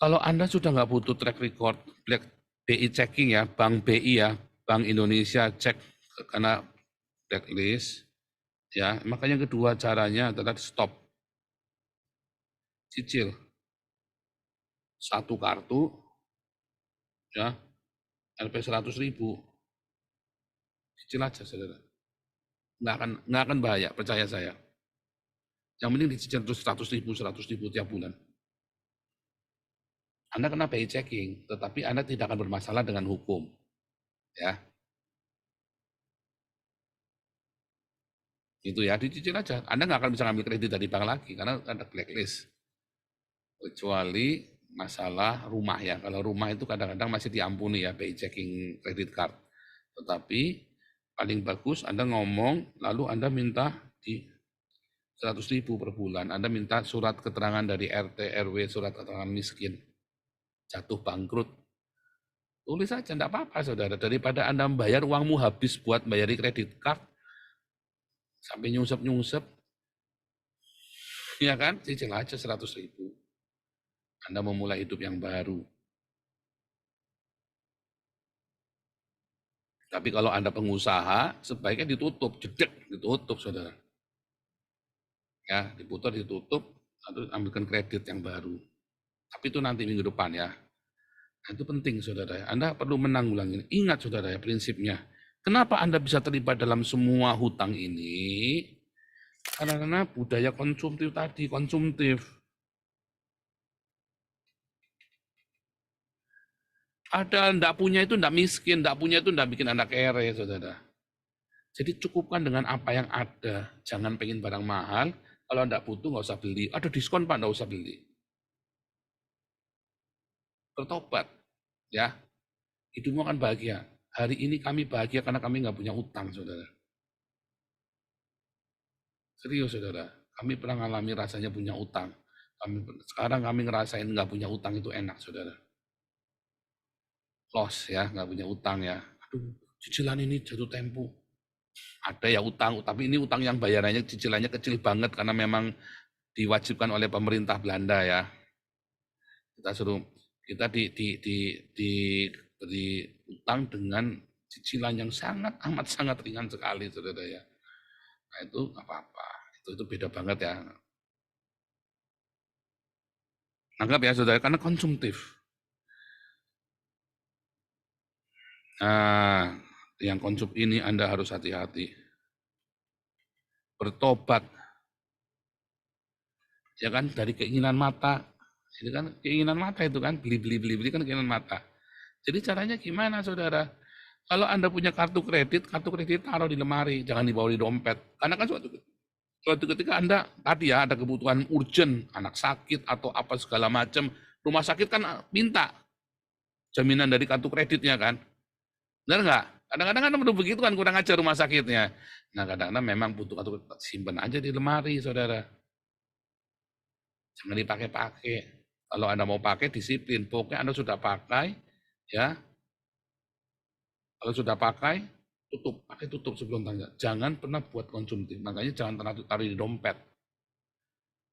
Kalau Anda sudah nggak butuh track record, BI checking ya, Bank BI ya, Bank Indonesia cek karena blacklist, ya makanya kedua caranya adalah stop. Cicil. Satu kartu, ya, LP 100.000. Cicil aja, saudara. Nggak akan bahaya, percaya saya. Yang penting dicicil terus 100.000 tiap bulan. Anda kena BI checking, tetapi Anda tidak akan bermasalah dengan hukum. Ya. Itu ya, dicicil aja. Anda nggak akan bisa ngambil kredit dari bank lagi, karena ada blacklist. Kecuali masalah rumah ya. Kalau rumah itu kadang-kadang masih diampuni ya, BI checking kredit card. Tetapi paling bagus Anda ngomong, lalu Anda minta di 100.000 per bulan. Anda minta surat keterangan dari RT, RW, surat keterangan miskin. Jatuh bangkrut. Tulis saja, enggak apa-apa saudara. Daripada Anda membayar uangmu habis buat bayari kredit card, sampai nyungsep-nyungsep, ya kan, cicil aja 100.000. Anda memulai hidup yang baru. Tapi kalau Anda pengusaha, sebaiknya ditutup, jedek, ditutup, saudara. Ya, diputar, ditutup, lalu ambilkan kredit yang baru. Tapi itu nanti minggu depan ya. Nah, itu penting, saudara. Anda perlu menanggulangi. Ingat, saudara, prinsipnya. Kenapa Anda bisa terlibat dalam semua hutang ini? Karena budaya konsumtif tadi, konsumtif. Ada ndak punya itu ndak miskin, ndak punya itu ndak bikin Anda kere, saudara. Jadi cukupkan dengan apa yang ada. Jangan pengen barang mahal. Kalau ndak butuh nggak usah beli. Ada diskon Pak, ndak usah beli. Bertobat, ya. Hidupmu akan bahagia. Hari ini kami bahagia karena kami nggak punya utang, saudara. Serius, saudara. Kami pernah mengalami rasanya punya utang. Sekarang kami ngerasain nggak punya utang itu enak, saudara. Loss ya, nggak punya utang ya. Aduh, cicilan ini jatuh tempo. Ada ya utang, tapi ini utang yang bayarannya cicilannya kecil banget karena memang diwajibkan oleh pemerintah Belanda ya. Kita diberi utang dengan cicilan yang sangat amat sangat ringan sekali, saudara ya. Nah itu nggak apa-apa, itu beda banget ya. Anggap ya saudara, karena konsumtif. Nah, yang konsum ini Anda harus hati-hati. Bertobat. Ya kan, dari keinginan mata. Ini kan keinginan mata itu kan, beli kan keinginan mata. Jadi caranya gimana, saudara? Kalau Anda punya kartu kredit taruh di lemari, jangan dibawa di dompet. Karena kan suatu ketika Anda, tadi ya, ada kebutuhan urgent, anak sakit atau apa segala macam, rumah sakit kan minta jaminan dari kartu kreditnya kan. Benar nggak? Kadang-kadang kan perlu begitu kan, kurang ajar rumah sakitnya. Nah kadang-kadang memang butuh kartu simpan aja di lemari, saudara. Jangan dipakai-pakai. Kalau Anda mau pakai, disiplin. Pokoknya Anda sudah pakai, ya. Kalau sudah pakai, tutup sebelum tanggal. Jangan pernah buat konsumtif. Makanya jangan taruh di dompet.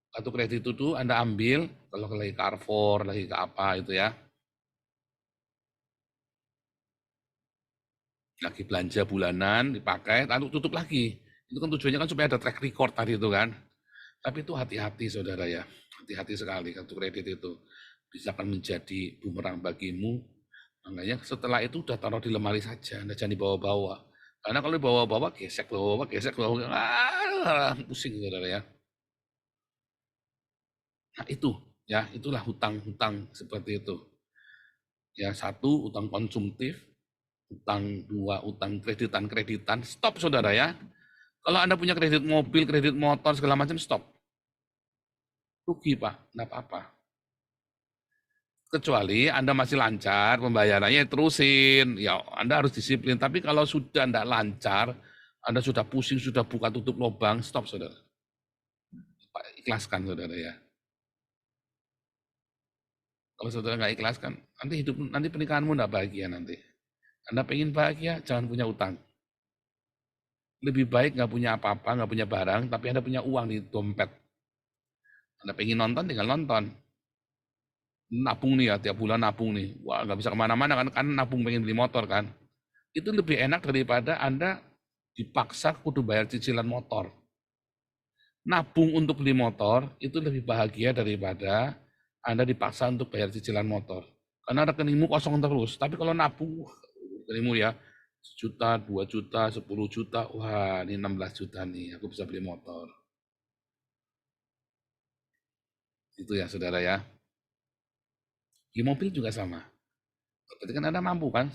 Kartu kredit itu Anda ambil, kalau lagi Carrefour, lagi ke apa itu ya. Lagi belanja bulanan, dipakai, lalu tutup lagi. Itu kan tujuannya kan supaya ada track record tadi itu kan. Tapi itu hati-hati saudara ya. Hati-hati sekali kartu kredit itu. Bisa akan menjadi bumerang bagimu. Makanya setelah itu udah taruh di lemari saja. Anda jangan dibawa-bawa. Karena kalau dibawa-bawa, gesek, pusing saudara ya. Nah itu, ya itulah hutang-hutang seperti itu. Ya satu, hutang konsumtif. Utang dua, utang kreditan, stop saudara ya. Kalau Anda punya kredit mobil, kredit motor, segala macam, stop. Rugi Pak, enggak apa-apa. Kecuali Anda masih lancar, pembayarannya terusin, ya Anda harus disiplin. Tapi kalau sudah enggak lancar, Anda sudah pusing, sudah buka tutup lubang, stop saudara. Ikhlaskan saudara ya. Kalau saudara nggak ikhlaskan, nanti pernikahanmu enggak bahagia nanti. Anda pengen bahagia, jangan punya utang. Lebih baik nggak punya apa-apa, nggak punya barang, tapi Anda punya uang di dompet. Anda pengen nonton, tinggal nonton. Nabung nih ya, tiap bulan nabung nih. Wah, nggak bisa kemana-mana kan nabung pengen beli motor kan. Itu lebih enak daripada Anda dipaksa kudu bayar cicilan motor. Nabung untuk beli motor, itu lebih bahagia daripada Anda dipaksa untuk bayar cicilan motor. Karena rekeningmu kosong terus. Tapi kalau nabung, rekeningmu ya, 1 juta, 2 juta, 10 juta, wah ini 16 juta nih, aku bisa beli motor. Itu ya saudara ya. Di mobil juga sama. Berarti kan Anda mampu kan?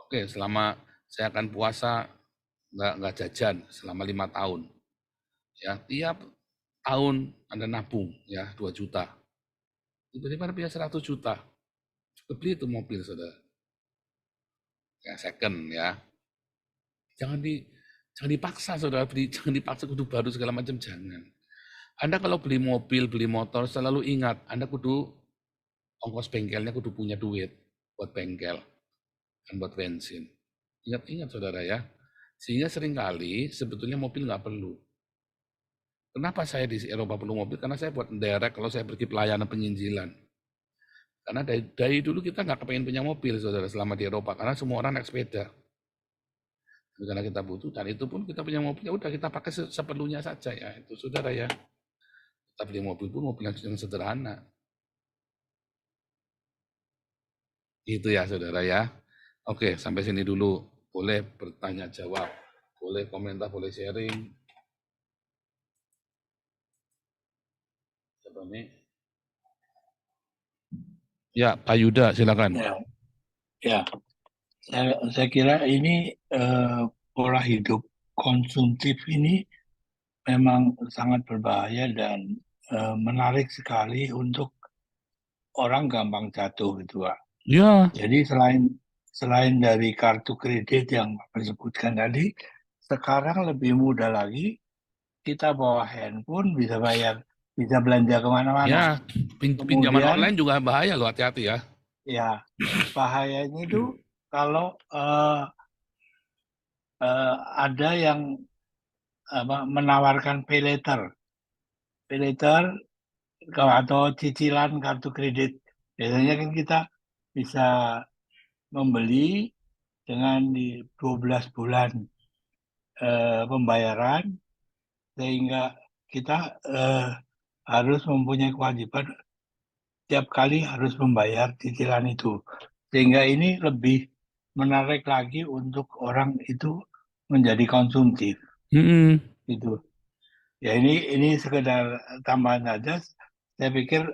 Oke, selama saya akan puasa, nggak jajan selama 5 tahun. Ya, tiap tahun Anda nabung ya 2 juta. Tiba-tiba punya 100 juta. Beli itu mobil saudara. Ya second ya. Jangan dipaksa saudara beli, jangan dipaksa kudu baru segala macam, jangan. Anda kalau beli mobil, beli motor selalu ingat Anda kudu ongkos bengkelnya kudu punya duit buat bengkel dan buat bensin. Ingat saudara ya. Sehingga seringkali sebetulnya mobil nggak perlu. Kenapa saya di Eropa perlu mobil? Karena saya buat derek kalau saya pergi pelayanan penginjilan. Karena dari dulu kita nggak kepengen punya mobil saudara selama di Eropa karena semua orang naik sepeda. karena kita butuh, dan itu pun kita punya mobil, ya udah kita pakai seperlunya saja ya, itu saudara ya. Kita beli mobil pun mobil yang sederhana. Itu ya saudara ya. Oke, sampai sini dulu. Boleh bertanya jawab, boleh komentar, boleh sharing. Siapa nih? Ya, Pak Yuda, silakan. Ya, saya kira ini pola hidup konsumtif ini memang sangat berbahaya dan menarik sekali untuk orang gampang jatuh gitu, Pak. Ya, Jadi selain dari kartu kredit yang Bapak sebutkan tadi, sekarang lebih mudah lagi kita bawa handphone bisa bayar, bisa belanja kemana-mana. ya, pinjaman Kemudian online juga bahaya loh, hati-hati ya. ya bahayanya itu kalau ada yang menawarkan pay later atau cicilan kartu kredit. Biasanya kan kita bisa membeli dengan di 12 bulan pembayaran, sehingga kita harus mempunyai kewajiban tiap kali harus membayar cicilan itu. Sehingga ini lebih menarik lagi untuk orang itu menjadi konsumtif. Gitu. Ya ini sekedar tambahan saja. Saya pikir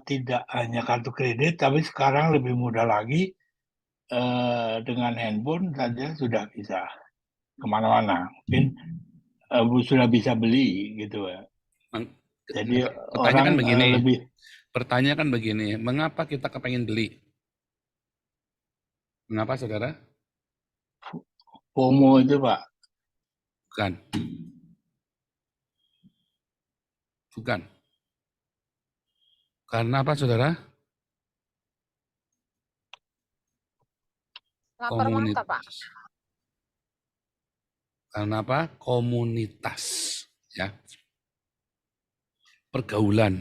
tidak hanya kartu kredit, tapi sekarang lebih mudah lagi dengan handphone saja sudah bisa kemana-mana. Mungkin sudah bisa beli gitu ya. Jadi orang lebih. Pertanyaan kan begini, mengapa kita kepengen beli? Mengapa saudara? FOMO itu Pak. Bukan. Karena apa saudara? Lapar mata, Pak. Karena apa? Komunitas, ya. Pergaulan.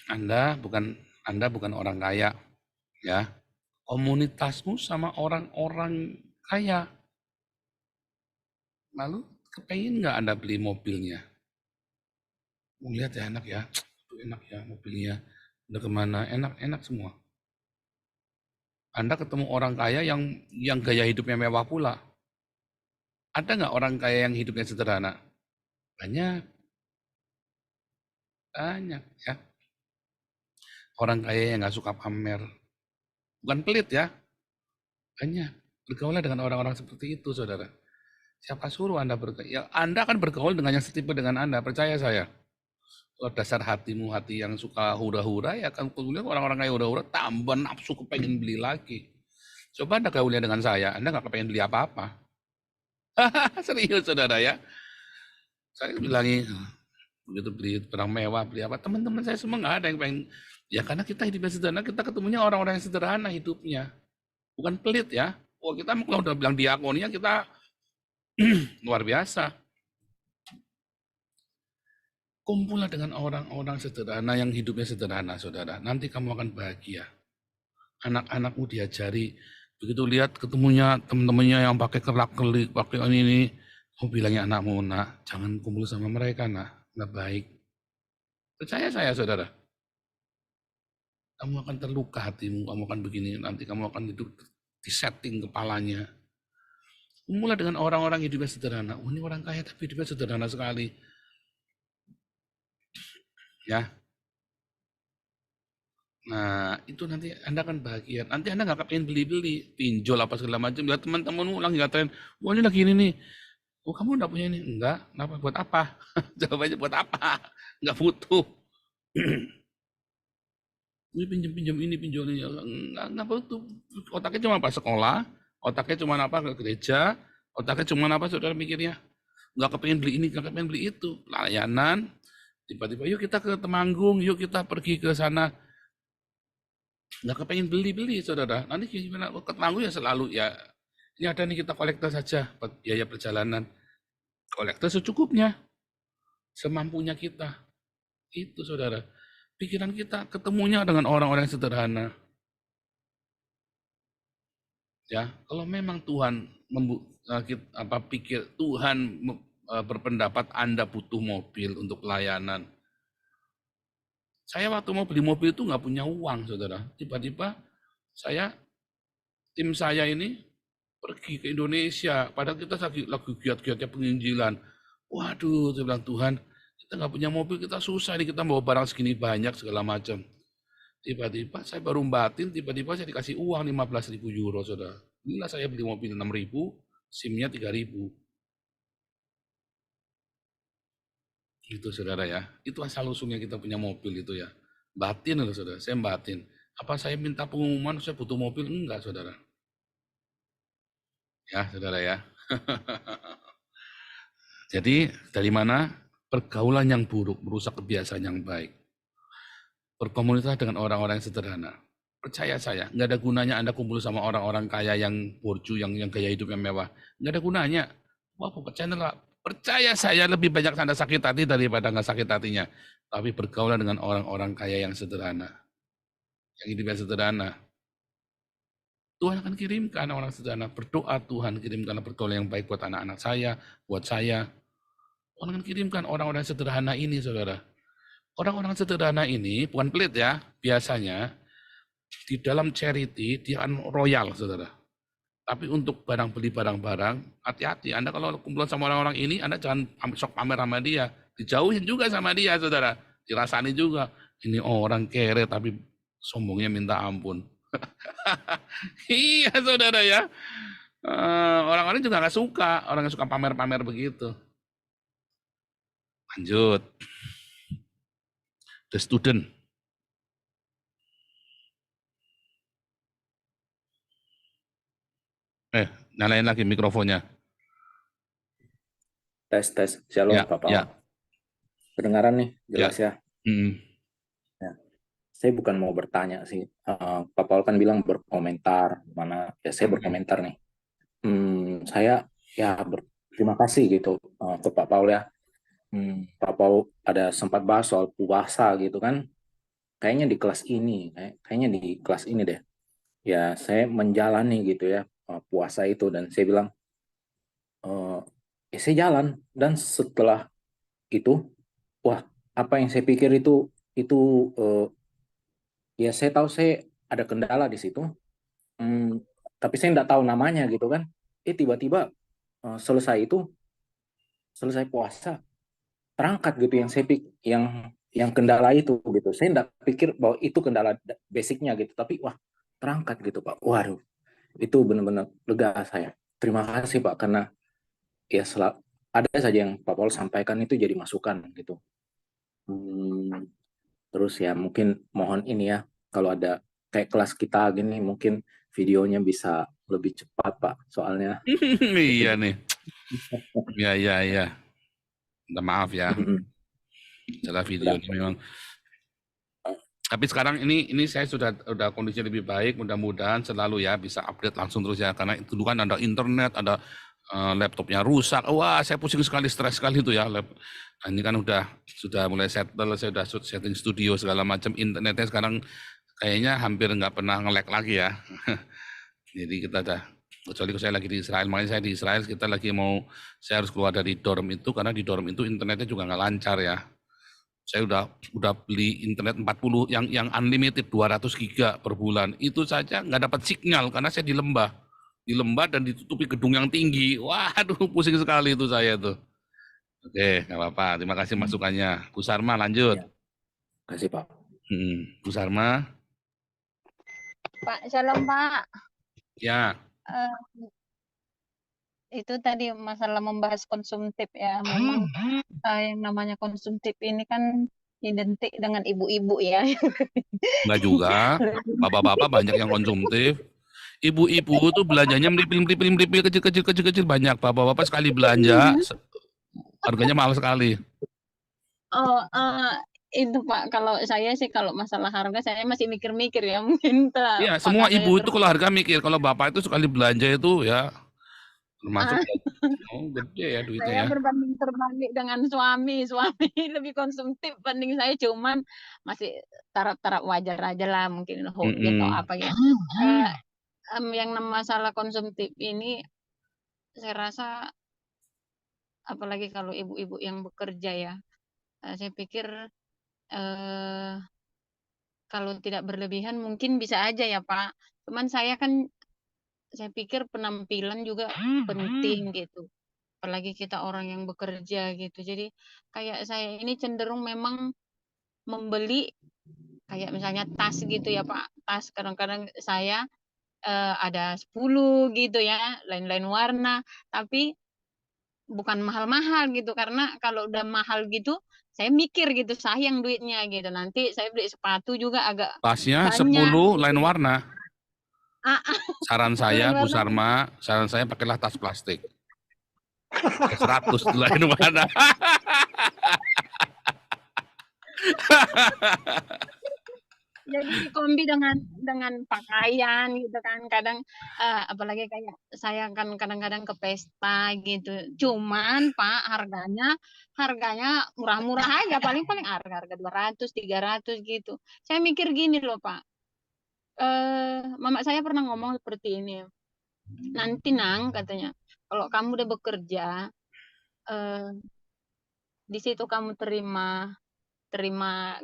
Anda bukan orang kaya, ya. Komunitasmu sama orang-orang kaya. Lalu kepengen nggak Anda beli mobilnya? Lihat ya, enak ya, itu enak ya mobilnya. Udah kemana? Enak semua. Anda ketemu orang kaya yang gaya hidupnya mewah pula. Ada nggak orang kaya yang hidupnya sederhana? Banyak ya. Orang kaya yang nggak suka pamer, bukan pelit ya, banyak. Bergaullah dengan orang-orang seperti itu, saudara. Siapa suruh Anda bergaul? Ya, Anda akan bergaul dengan yang setipe dengan Anda, percaya saya. Kalau dasar hatimu hati yang suka hura-hura, ya kan kemudian orang-orang kaya hura-hura tambah nafsu kepengen beli lagi. Coba Anda gaulnya dengan saya, Anda nggak kepengen beli apa-apa. Serius saudara ya. Saya bilangin, begitu beli barang mewah, beli apa, teman-teman saya semua nggak ada yang pengen. Ya karena kita hidupnya sederhana, kita ketemunya orang-orang yang sederhana hidupnya. Bukan pelit ya. Oh kita kalau udah bilang diakonia, kita luar biasa. Kumpullah dengan orang-orang sederhana yang hidupnya sederhana, saudara. Nanti kamu akan bahagia. Anak-anakmu diajari. Begitu lihat ketemunya teman-temannya yang pakai kerak-kelik, pakai ini, kamu bilangnya anakmu, nak, jangan kumpul sama mereka, nak. Nggak baik. Percaya saya, saudara. Kamu akan terluka hatimu, kamu akan begini, nanti kamu akan hidup di setting kepalanya. Kumpullah dengan orang-orang hidupnya sederhana. Oh, ini orang kaya tapi hidupnya sederhana sekali. Ya. Nah, itu nanti Anda akan bahagia. Nanti Anda nggak pengen beli-beli, pinjol apa segala macam. Lihat teman-temanmu lagi ngatain, wah ini lagi ini nih. Oh kamu nggak punya ini? Enggak. Kenapa? Buat apa? Jawabannya buat apa? Nggak butuh. Ini pinjam ini, pinjam ini. Nggak butuh. Otaknya cuma apa? Sekolah. Otaknya cuma apa? Ke gereja. Otaknya cuma apa? Saudara mikirnya. Nggak kepengen beli ini, nggak kepengen beli itu. Layanan. Tiba-tiba yuk kita ke Temanggung, yuk kita pergi ke sana. Nggak kepengen beli-beli, saudara. Nanti gimana? Ke Temanggung ya selalu ya. Ini ada nih kita kolektor saja biaya perjalanan. Kolektor secukupnya. Semampunya kita. Itu saudara. pikiran kita ketemunya dengan orang-orang yang sederhana. Ya, kalau memang Tuhan pikir Tuhan berpendapat Anda butuh mobil untuk pelayanan. Saya waktu mau beli mobil itu nggak punya uang, saudara. Tiba-tiba tim saya ini pergi ke Indonesia. Padahal kita lagi giat-giatnya penginjilan. Waduh, saya bilang, Tuhan, kita nggak punya mobil, kita susah nih, kita bawa barang segini banyak, segala macam. Tiba-tiba saya baru batin, tiba-tiba saya dikasih uang 15.000 euro, saudara. Inilah saya beli mobil 6.000, SIM-nya 3.000. Gitu, saudara ya. Itu asal usulnya kita punya mobil itu ya. Batin loh, saudara. Saya batin. Apa saya minta pengumuman saya butuh mobil? Enggak, saudara. Ya, saudara ya. Jadi, dari mana? Pergaulan yang buruk merusak kebiasaan yang baik. Berkomunitas dengan orang-orang yang sederhana. Percaya saya, nggak ada gunanya Anda kumpul sama orang-orang kaya yang borju, yang gaya hidup yang mewah. Nggak ada gunanya. Wah, percaya saya lebih banyak Anda sakit hati daripada nggak sakit hatinya. Tapi bergaulan dengan orang-orang kaya yang sederhana. Yang hidupnya sederhana. Tuhan akan kirimkan orang sederhana. Berdoa Tuhan kirimkan pergaulan yang baik buat anak-anak saya, buat saya. Tuhan akan kirimkan orang-orang sederhana ini, saudara. Orang-orang sederhana ini, bukan pelit ya, biasanya di dalam charity dia akan royal, saudara. Tapi untuk beli barang-barang, hati-hati. Anda kalau kumpulan sama orang-orang ini, Anda jangan sok pamer sama dia. Dijauhin juga sama dia, saudara. Dirasani juga. Ini orang kere tapi sombongnya minta ampun. Iya, saudara ya. Orang-orang juga nggak suka. Orang yang suka pamer-pamer begitu. Lanjut. The student. Nyalain lagi mikrofonnya. Tes. Shalom, Ya, Pak Paul. ya. Kedengaran nih, jelas ya. Ya. Saya bukan mau bertanya sih. Pak Paul kan bilang berkomentar. Mana ya saya berkomentar nih. Saya ya berterima kasih gitu ke Pak Paul ya. Pak Paul ada sempat bahas soal puasa gitu kan. Kayaknya di kelas ini, deh. Ya saya menjalani gitu ya puasa itu, dan saya bilang saya jalan, dan setelah itu wah, apa yang saya pikir itu ya saya tahu saya ada kendala di situ, tapi saya nggak tahu namanya gitu kan. Tiba-tiba selesai puasa terangkat gitu yang saya yang kendala itu gitu. Saya nggak pikir bahwa itu kendala basicnya gitu, tapi wah terangkat gitu Pak. Waduh, itu benar-benar lega saya. Terima kasih Pak, karena ya ada saja yang Pak Paul sampaikan itu jadi masukan gitu. Terus ya mungkin mohon ini ya, kalau ada kayak kelas kita gini mungkin videonya bisa lebih cepat Pak, soalnya. Iya nih. Ya. Minta maaf ya. Salah video ini memang. Tapi sekarang ini saya sudah kondisi lebih baik, mudah-mudahan selalu ya bisa update langsung terus ya, karena itu kan ada internet, ada laptopnya rusak, wah saya pusing sekali, stres sekali itu ya. Nah, ini kan sudah mulai settle, saya sudah setting studio segala macam, internetnya sekarang kayaknya hampir nggak pernah nge-lag lagi ya. Jadi kita kecuali saya lagi di Israel, makanya saya di Israel, saya harus keluar dari dorm itu, karena di dorm itu internetnya juga nggak lancar ya. Saya udah beli internet 40 yang unlimited 200 giga per bulan. Itu saja nggak dapat sinyal karena saya di lembah dan ditutupi gedung yang tinggi. Waduh, pusing sekali itu saya tuh. Oke, nggak apa-apa. Terima kasih masukannya. Bu Sarma, lanjut. Ya. Terima kasih Pak. Bu Sarma. Pak, shalom Pak. Ya. Itu tadi masalah membahas konsumtif ya. Memang yang namanya konsumtif ini kan identik dengan ibu-ibu ya. Enggak juga. Bapak-bapak banyak yang konsumtif. Ibu-ibu tuh belanjanya meripil kecil banyak. Bapak-bapak sekali belanja harganya mahal sekali. Itu Pak, kalau saya sih kalau masalah harga saya masih mikir-mikir ya, mungkin Iya, semua ibu itu kalau harga mikir. Kalau bapak itu sekali belanja itu ya termasuk Oh, gede ya duitnya Saya ya. berbanding terbalik dengan suami. Suami lebih konsumtif banding saya, cuman masih taraf-taraf wajar aja lah, mungkin hobi atau Mm-mm. apa ya. Yang masalah konsumtif ini saya rasa apalagi kalau ibu-ibu yang bekerja ya, saya pikir kalau tidak berlebihan mungkin bisa aja ya Pak. Cuman saya pikir penampilan juga penting gitu. Apalagi kita orang yang bekerja gitu. Jadi kayak saya ini cenderung memang membeli kayak misalnya tas gitu ya Pak. Tas kadang-kadang saya ada 10 gitu ya, lain-lain warna, tapi bukan mahal-mahal gitu, karena kalau udah mahal gitu saya mikir gitu, sayang duitnya gitu. Nanti saya beli sepatu juga agak Tasnya banyak 10 lain gitu. warna. Saran saya, Lain Bu warna. Sarma, saran saya pakailah tas plastik. 100 lain warna. Jadi kombi dengan pakaian gitu kan. Kadang apalagi kayak saya kan kadang-kadang ke pesta gitu. Cuman Pak harganya murah-murah aja, paling harga 200, 300 gitu. Saya mikir gini loh Pak. Mama saya pernah ngomong seperti ini. Nanti Nang katanya, kalau kamu udah bekerja, di situ kamu terima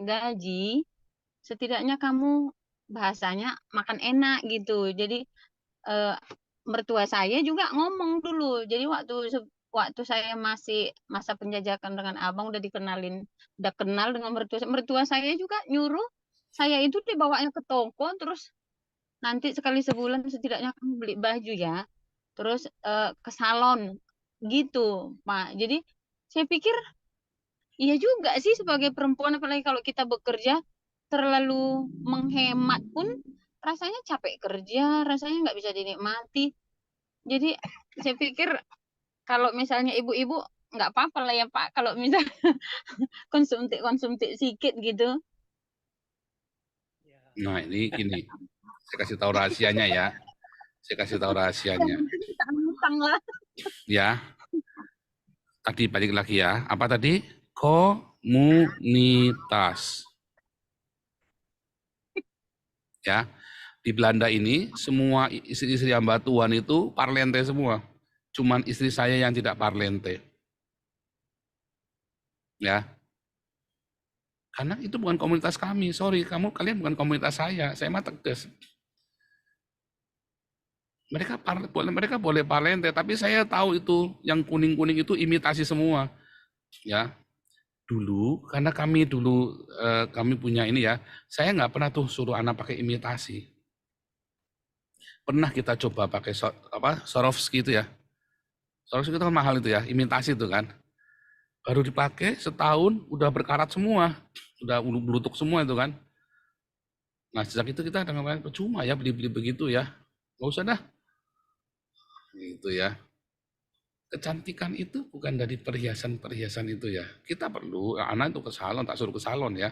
gaji, setidaknya kamu bahasanya makan enak gitu. Jadi mertua saya juga ngomong dulu. Jadi waktu saya masih masa penjajakan dengan abang udah kenal dengan mertua saya juga nyuruh saya itu dibawanya ke toko, terus nanti sekali sebulan setidaknya kamu beli baju ya, terus ke salon gitu Pak. Jadi saya pikir iya juga sih, sebagai perempuan apalagi kalau kita bekerja terlalu menghemat pun rasanya capek kerja, rasanya nggak bisa dinikmati. Jadi saya pikir kalau misalnya ibu-ibu nggak apa-apa lah ya Pak, kalau misalnya konsumtif sedikit gitu. Nah, ini gini. Saya kasih tahu rahasianya ya. Saya kasih tahu rahasianya. Lah. Ya. Tadi balik lagi ya. Apa tadi? Komunitas. Ya. Di Belanda ini semua istri-istri hamba Tuhan itu parlente semua. Cuman istri saya yang tidak parlente. Ya. Karena itu bukan komunitas kami. Sorry, kalian bukan komunitas saya. Saya mah tegas. Mereka boleh parlente, tapi saya tahu itu yang kuning-kuning itu imitasi semua. Ya. Dulu, karena kami punya ini ya, saya nggak pernah tuh suruh anak pakai imitasi. Pernah kita coba pakai Swarovski itu ya. Swarovski itu kan mahal itu ya, imitasi itu kan. Baru dipakai setahun udah berkarat semua, udah blutuk semua itu kan. Nah sejak itu kita dengan percuma ya beli-beli begitu ya, nggak usah dah. Gitu ya. Kecantikan itu bukan dari perhiasan-perhiasan itu ya. Kita perlu anak itu ke salon, tak suruh ke salon ya.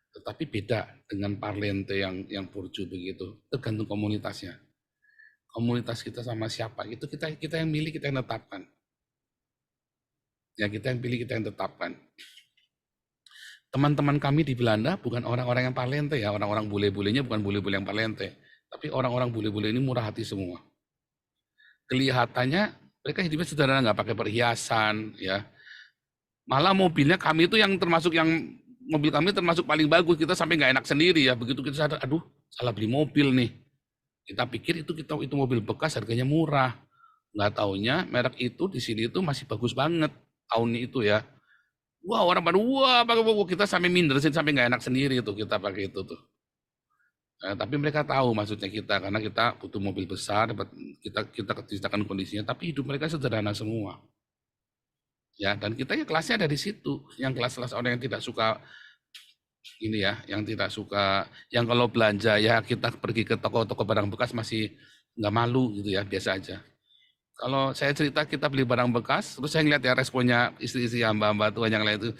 Tetapi beda dengan parlente yang burju begitu. Tergantung komunitasnya. Komunitas kita sama siapa itu kita yang milih, kita yang tetapkan. Ya kita yang pilih, kita yang tetapkan. Teman-teman kami di Belanda bukan orang-orang yang parlente ya, orang-orang bule-bulenya bukan bule-bule yang parlente, tapi orang-orang bule-bule ini murah hati semua. Kelihatannya mereka hidupnya sederhana, nggak pakai perhiasan ya. Malah mobilnya kami itu mobil kami termasuk paling bagus, kita sampai nggak enak sendiri ya. Begitu kita sadar, aduh salah beli mobil nih. Kita pikir itu mobil bekas harganya murah. Nggak taunya merek itu di sini itu masih bagus banget tahunnya itu ya. Wah orang pada pakai kita sampai minder sampai nggak enak sendiri itu kita pakai itu tuh. Tapi mereka tahu maksudnya kita karena kita butuh mobil besar, kita ceritakan kondisinya, tapi hidup mereka sederhana semua. Ya, dan kita ya kelasnya dari situ. Yang kelas-kelas orang yang tidak suka ini ya, yang tidak suka, yang kalau belanja ya kita pergi ke toko-toko barang bekas masih nggak malu gitu ya, biasa aja. Kalau saya cerita kita beli barang bekas, terus saya ngeliat ya responnya istri-istri hamba-hamba Tuhan yang lain itu,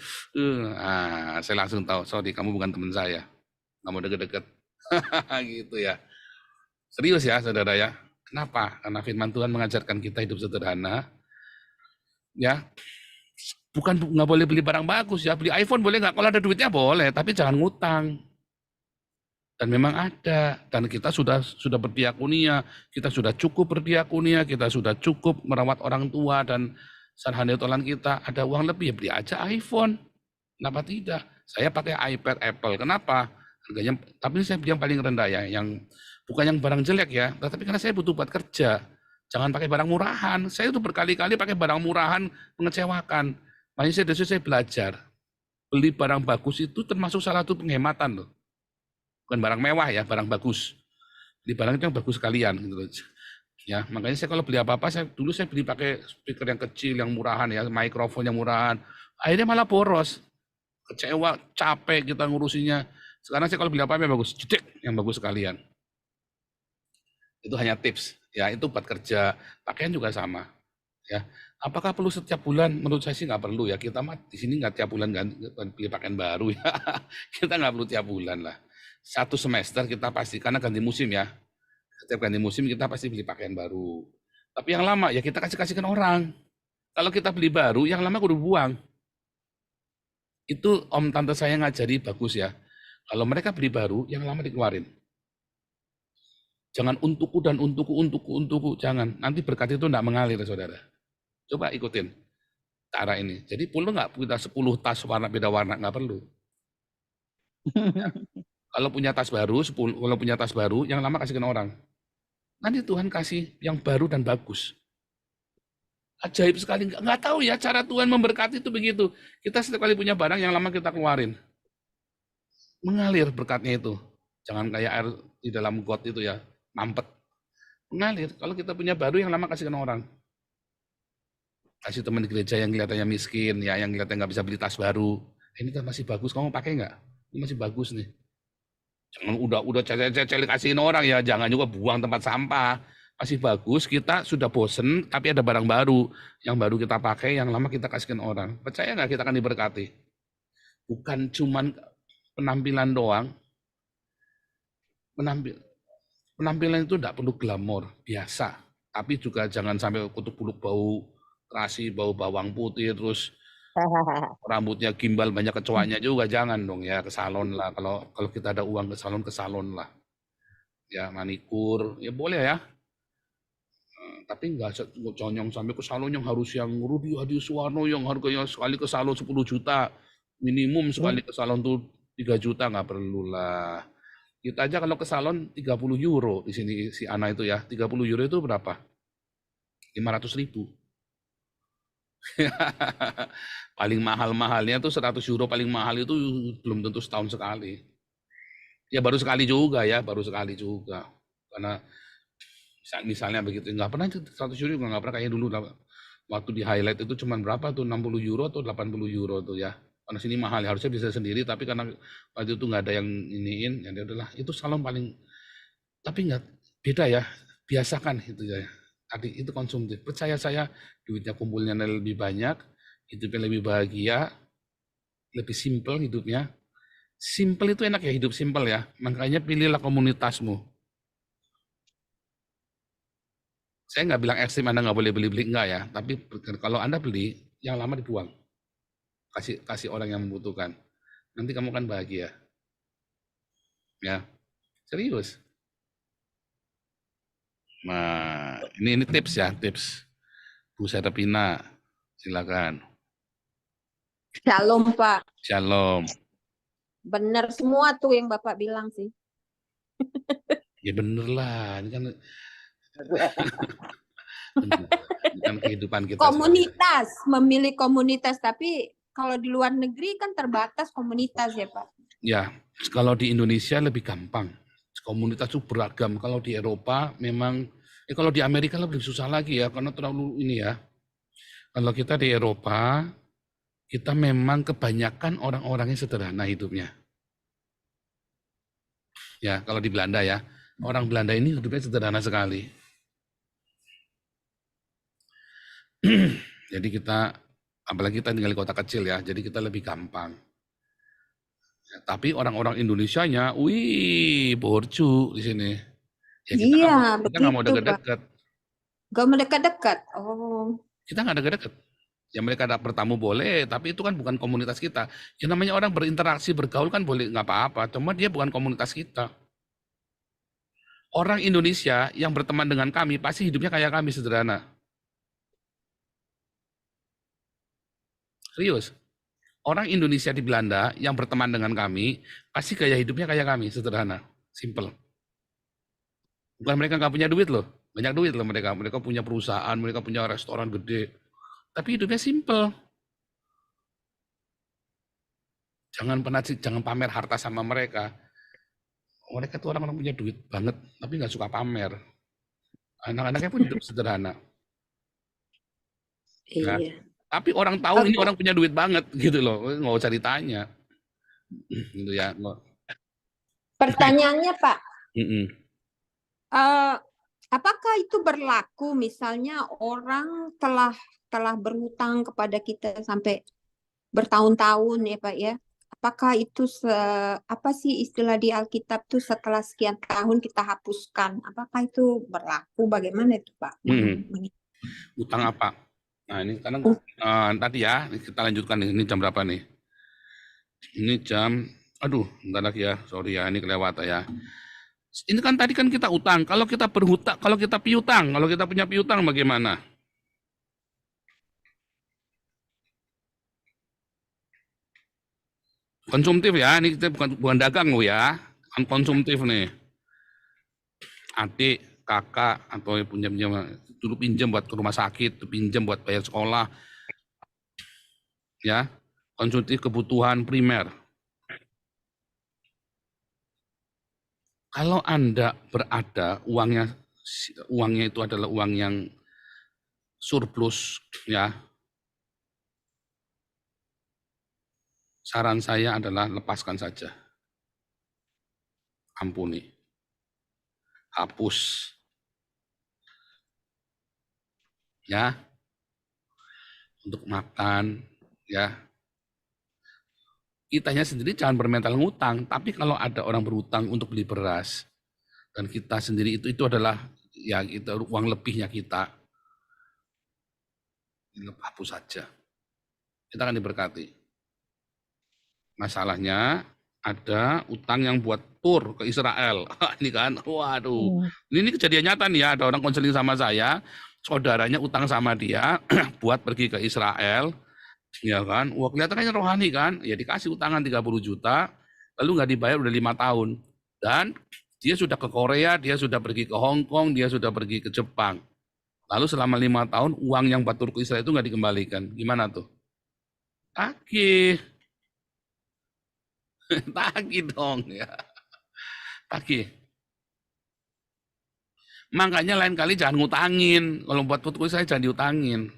saya langsung tahu, sorry kamu bukan teman saya, nggak mau deket-deket. Gitu ya. Serius ya saudara ya. Kenapa? Karena firman Tuhan mengajarkan kita hidup sederhana. ya. Bukan nggak boleh beli barang bagus ya, beli iPhone boleh nggak? Kalau ada duitnya boleh, tapi jangan ngutang. Dan memang ada, dan kita sudah berdiakonia, kita sudah cukup berdiakonia, kita sudah cukup merawat orang tua dan sarhanetolan kita, ada uang lebih ya beli aja iPhone. Kenapa tidak? Saya pakai iPad Apple. Kenapa? Harganya, tapi saya yang paling rendah ya, yang bukan yang barang jelek ya, tapi karena saya butuh buat kerja. Jangan pakai barang murahan. Saya itu berkali-kali pakai barang murahan mengecewakan. Makanya saya belajar. Beli barang bagus itu termasuk salah satu penghematan loh. Bukan barang mewah ya, barang bagus. Beli barang itu yang bagus sekalian gitu loh. Ya, makanya saya kalau beli apa-apa, dulu saya beli pakai speaker yang kecil, yang murahan ya, mikrofon yang murahan. Akhirnya malah boros. Kecewa, capek kita ngurusinya. Sekarang saya kalau beli apa-apa yang bagus, jedek, yang bagus sekalian. Itu hanya tips. Ya, itu buat kerja. Pakaian juga sama. Ya, apakah perlu setiap bulan? Menurut saya sih nggak perlu ya. Kita mah di sini nggak tiap bulan beli pakaian baru ya. Kita nggak perlu tiap bulan lah. Satu semester kita pasti, karena ganti musim ya. Setiap ganti musim kita pasti beli pakaian baru. Tapi yang lama ya kita kasihkan orang. Kalau kita beli baru, yang lama kudu buang. Itu om tante saya ngajari bagus ya. Kalau mereka beli baru, yang lama dikeluarin. Jangan untukku dan untukku, jangan. Nanti berkat itu enggak mengalir, saudara. Coba ikutin cara ini. Jadi perlu nggak kita 10 tas beda warna, nggak perlu. Ya. Kalau punya tas baru, yang lama kasihkan orang. Nanti Tuhan kasih yang baru dan bagus. Ajaib sekali, nggak tahu ya cara Tuhan memberkati itu begitu. Kita setiap kali punya barang yang lama kita keluarin. Mengalir berkatnya itu. Jangan kayak air di dalam got itu ya, mampet. Mengalir. Kalau kita punya baru yang lama kasihkan orang. Kasih teman di gereja yang kelihatannya miskin, ya, yang kelihatannya nggak bisa beli tas baru. Ini kan masih bagus, kamu pakai nggak? Ini masih bagus nih. Jangan udah cecil kasihin orang ya, jangan juga buang tempat sampah. Masih bagus, kita sudah bosen, tapi ada barang baru. Yang baru kita pakai, yang lama kita kasihkan orang. Percaya nggak kita akan diberkati? Bukan cuman penampilan doang. Penampilan itu tidak perlu glamor, biasa. Tapi juga jangan sampai kutuk buluk bau terasi, bau bawang putih, terus rambutnya gimbal banyak kecoanya juga, jangan dong ya, ke salon lah. Kalau kita ada uang ke salon lah. Ya manikur, ya boleh ya. Tapi nggak conyong sampai ke salon yang harus yang Rudi Hadi Suwarno yang harganya sekali ke salon 10 juta. Minimum sekali ke salon tuh 3 juta, nggak perlu lah. Kita aja kalau ke salon 30 euro di sini si Ana itu ya. 30 euro itu berapa? 500.000. Paling mahal-mahalnya tuh 100 euro paling mahal itu belum tentu setahun sekali. Ya baru sekali juga ya, Karena misalnya begitu, nggak pernah 100 euro, nggak pernah kayak dulu. Waktu di highlight itu cuma berapa tuh, 60 euro atau 80 euro tuh ya. Karena sini mahal, harusnya bisa sendiri, tapi karena waktu itu nggak ada yang iniin, ya udahlah. Itu salon paling, tapi nggak beda ya, biasakan itu ya. Tadi itu konsumtif. Percaya saya, duitnya kumpulnya lebih banyak, hidupnya lebih bahagia, lebih simpel hidupnya. Simpel itu enak ya, hidup simpel ya. Makanya pilihlah komunitasmu. Saya nggak bilang ekstrim Anda nggak boleh beli-beli, enggak ya. Tapi kalau Anda beli, yang lama dibuang. Kasih orang yang membutuhkan. Nanti kamu kan bahagia. Ya, serius. Nah, ini tips ya, tips. Bu Serapina, silakan. Shalom, Pak. Shalom. Benar semua tuh yang Bapak bilang sih. Ya bener lah, ini kan kehidupan kita. Komunitas, memilih komunitas, tapi kalau di luar negeri kan terbatas komunitas ya, Pak. Ya, kalau di Indonesia lebih gampang. Komunitas itu beragam. Kalau di Eropa memang, kalau di Amerika lebih susah lagi ya, karena terlalu ini ya. Kalau kita di Eropa, kita memang kebanyakan orang-orangnya sederhana hidupnya. Ya, kalau di Belanda ya, orang Belanda ini hidupnya sederhana sekali. Jadi kita, apalagi kita tinggal di kota kecil ya, jadi kita lebih gampang. Ya, tapi orang-orang Indonesianya, wih, borju di sini. Ya, kita nggak mau dekat-dekat. Nggak mau dekat-dekat. Oh. Kita nggak dekat-dekat. Ya mereka ada bertamu boleh, tapi itu kan bukan komunitas kita. Ya namanya orang berinteraksi, bergaul kan boleh, nggak apa-apa. Cuma dia bukan komunitas kita. Orang Indonesia yang berteman dengan kami pasti hidupnya kayak kami, sederhana. Serius. Orang Indonesia di Belanda yang berteman dengan kami pasti gaya hidupnya kayak kami, sederhana, simple. Bukan mereka nggak punya duit loh, banyak duit loh mereka. Mereka punya perusahaan, mereka punya restoran gede. Tapi hidupnya simple. Jangan pamer harta sama mereka. Mereka tuh orang-orang punya duit banget, tapi nggak suka pamer. Anak-anaknya pun hidup sederhana. Nah, Iya. tapi orang tahu ini orang punya duit banget gitu loh, nggak usah ditanya. Gitu ya. Pertanyaannya Pak, Mm-mm. apakah itu berlaku misalnya orang telah berhutang kepada kita sampai bertahun-tahun ya Pak ya? Apakah itu apa sih istilah di Alkitab tuh setelah sekian tahun kita hapuskan? Apakah itu berlaku? Bagaimana itu Pak? Utang apa? Nah ini karena tadi ya kita lanjutkan nih. Ini jam berapa nih? Ini jam, aduh, bentar lagi ya, sorry ya, ini kelewatan ya. Ini kan tadi kan kita utang. Kalau kita berhutang, kalau kita piutang, kalau kita punya piutang bagaimana? Konsumtif ya, ini kita bukan dagang loh ya, kan konsumtif nih. Adik, kakak, atau yang punya dulu pinjam buat ke rumah sakit, pinjam buat bayar sekolah, ya, konsumtif kebutuhan primer. Kalau Anda berada uangnya itu adalah uang yang surplus, ya, saran saya adalah lepaskan saja. Ampuni. Hapus. Ya. Untuk makan, ya. Kitanya sendiri jangan bermental ngutang, tapi kalau ada orang berutang untuk beli beras, dan kita sendiri itu adalah ya itu uang lebihnya kita, hapus saja. Kita akan diberkati. Masalahnya ada utang yang buat tur ke Israel. Ini kan, waduh. Ini kejadian nyata nih ya, ada orang konseling sama saya, saudaranya utang sama dia buat pergi ke Israel, ya kan. Wah, kelihatannya rohani kan, ya dikasih utangan 30 juta, lalu nggak dibayar udah 5 tahun. Dan dia sudah ke Korea, dia sudah pergi ke Hong Kong, dia sudah pergi ke Jepang. Lalu selama 5 tahun uang yang buat tur ke Israel itu nggak dikembalikan. Gimana tuh? Tagih. Tagih dong ya. Tagih. Makanya lain kali jangan ngutangin. Kalau buat putus saya jangan diutangin.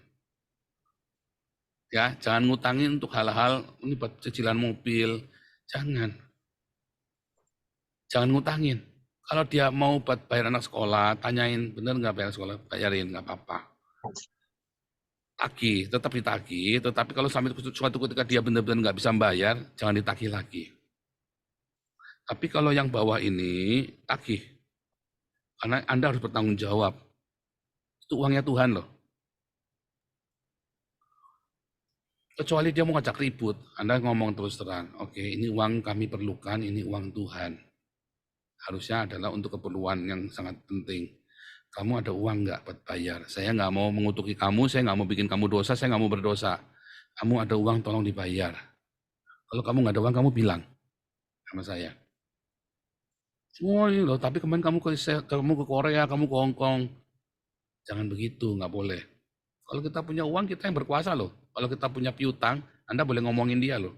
Ya, jangan ngutangin untuk hal-hal ini buat cicilan mobil. Jangan. Jangan ngutangin. Kalau dia mau buat bayar anak sekolah, tanyain bener nggak bayar sekolah, bayarin nggak apa-apa. Tagih, tetap ditagih. Tetapi kalau sampai suatu ketika dia benar-benar nggak bisa bayar, jangan ditagih lagi. Tapi kalau yang bawah ini, tagih. Karena Anda harus bertanggung jawab. Itu uangnya Tuhan loh. Kecuali dia mau ngajak ribut, Anda ngomong terus terang, oke, ini uang kami perlukan, ini uang Tuhan. Harusnya adalah untuk keperluan yang sangat penting. Kamu ada uang nggak buat bayar? Saya nggak mau mengutuki kamu, saya nggak mau bikin kamu dosa, saya nggak mau berdosa. Kamu ada uang, tolong dibayar. Kalau kamu nggak ada uang, kamu bilang sama saya. Oh ini loh, tapi kemarin kamu ke Korea, kamu ke Hong Kong. Jangan begitu, nggak boleh. Kalau kita punya uang, kita yang berkuasa loh. Kalau kita punya piutang, Anda boleh ngomongin dia loh.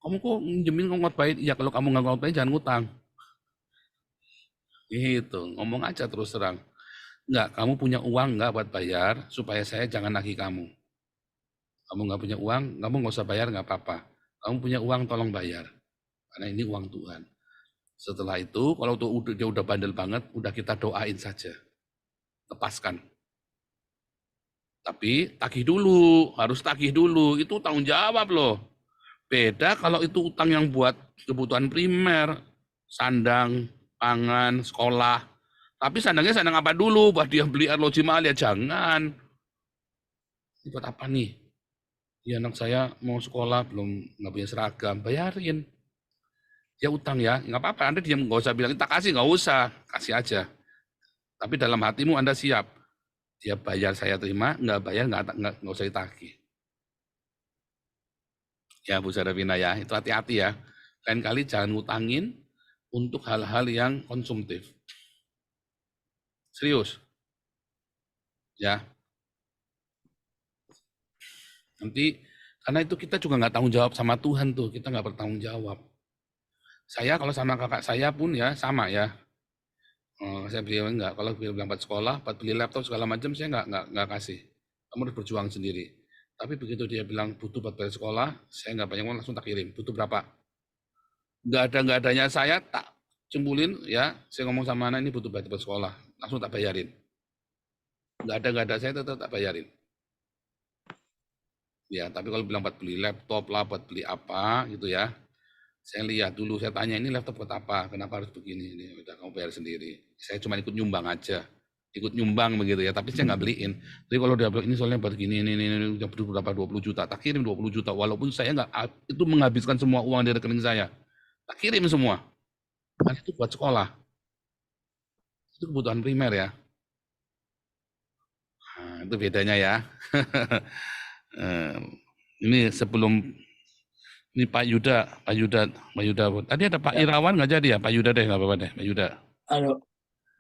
Kamu kok minjemin ngotbain? Ya kalau kamu nggak ngotbain, jangan ngutang. Gitu, ngomong aja terus terang. Enggak, kamu punya uang nggak buat bayar, supaya saya jangan nagih kamu. Kamu nggak punya uang, kamu nggak usah bayar, nggak apa-apa. Kamu punya uang, tolong bayar. Karena ini uang Tuhan. Setelah itu, kalau dia udah bandel banget, udah kita doain saja. Lepaskan. Tapi tagih dulu, harus tagih dulu. Itu tanggung jawab loh. Beda kalau itu utang yang buat kebutuhan primer, sandang, pangan, sekolah. Tapi sandangnya sandang apa dulu? Buat dia beli arloji mahal ya jangan. Ini buat apa nih? Ya anak saya mau sekolah belum nggak punya seragam, bayarin. Dia utang ya, nggak apa-apa. Anda diam, nggak usah bilang tak kasih, nggak usah, kasih aja. Tapi dalam hatimu Anda siap. Dia bayar saya terima, nggak bayar nggak usah ditagih. Ya Bu Sarafina ya, itu hati-hati ya. Lain kali jangan ngutangin untuk hal-hal yang konsumtif. Serius. Ya. Nanti, karena itu kita juga nggak tanggung jawab sama Tuhan tuh, kita nggak bertanggung jawab. Saya kalau sama kakak saya pun ya sama ya. Saya bilang enggak, kalau bilang buat sekolah, buat beli laptop segala macam saya nggak kasih. Kamu harus berjuang sendiri. Tapi begitu dia bilang butuh buat bayar sekolah, saya nggak banyak uang, langsung tak kirim. Butuh berapa? Nggak adanya saya tak cembulin ya. Saya ngomong sama anak ini butuh buat sekolah, langsung tak bayarin. Nggak ada saya tetap tak bayarin. Ya, tapi kalau bilang buat beli laptop lah, buat beli apa gitu ya. Saya lihat dulu, saya tanya ini laptop buat apa, kenapa harus begini, ini udah kamu bayar sendiri. Saya cuma ikut nyumbang aja, ikut nyumbang begitu ya, tapi saya nggak beliin. Tapi kalau dia bilang ini soalnya buat gini, ini udah berapa 20 juta, tak kirim 20 juta, walaupun saya nggak, itu menghabiskan semua uang di rekening saya. Tak kirim semua, kan itu buat sekolah. Itu kebutuhan primer ya. Nah, itu bedanya ya. Ini sebelum ini Pak Yuda. Tadi ada Pak Irawan nggak jadi ya? Pak Yuda deh, nggak apa-apa deh, Pak Yuda. Halo,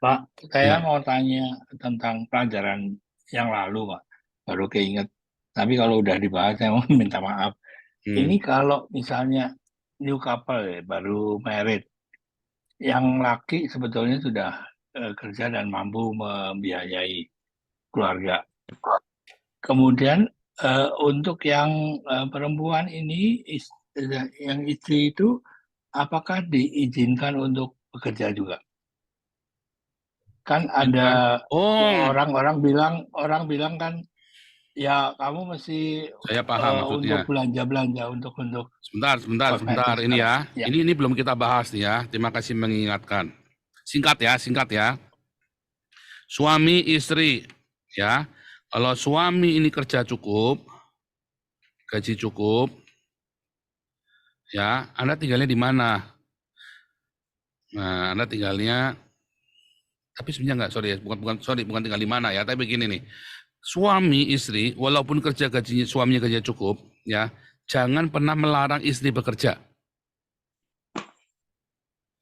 Pak. Saya mau tanya tentang pelajaran yang lalu, Pak. Baru keinget. Tapi kalau udah dibahas, saya mau minta maaf. Ini kalau misalnya new couple ya, baru married, yang laki sebetulnya sudah kerja dan mampu membiayai keluarga. Kemudian untuk yang perempuan ini, yang istri itu, apakah diizinkan untuk bekerja juga? Kan ada orang bilang kan, ya kamu mesti saya paham maksudnya. untuk belanja untuk Sebentar ini ya. Ini belum kita bahas nih ya. Terima kasih mengingatkan. Singkat ya. Suami istri ya. Kalau suami ini kerja cukup, gaji cukup, ya, Anda tinggalnya di mana? Nah, Anda tinggalnya, tapi sebenarnya bukan tinggal di mana ya, tapi begini nih, suami istri, walaupun suaminya kerja cukup, ya, jangan pernah melarang istri bekerja.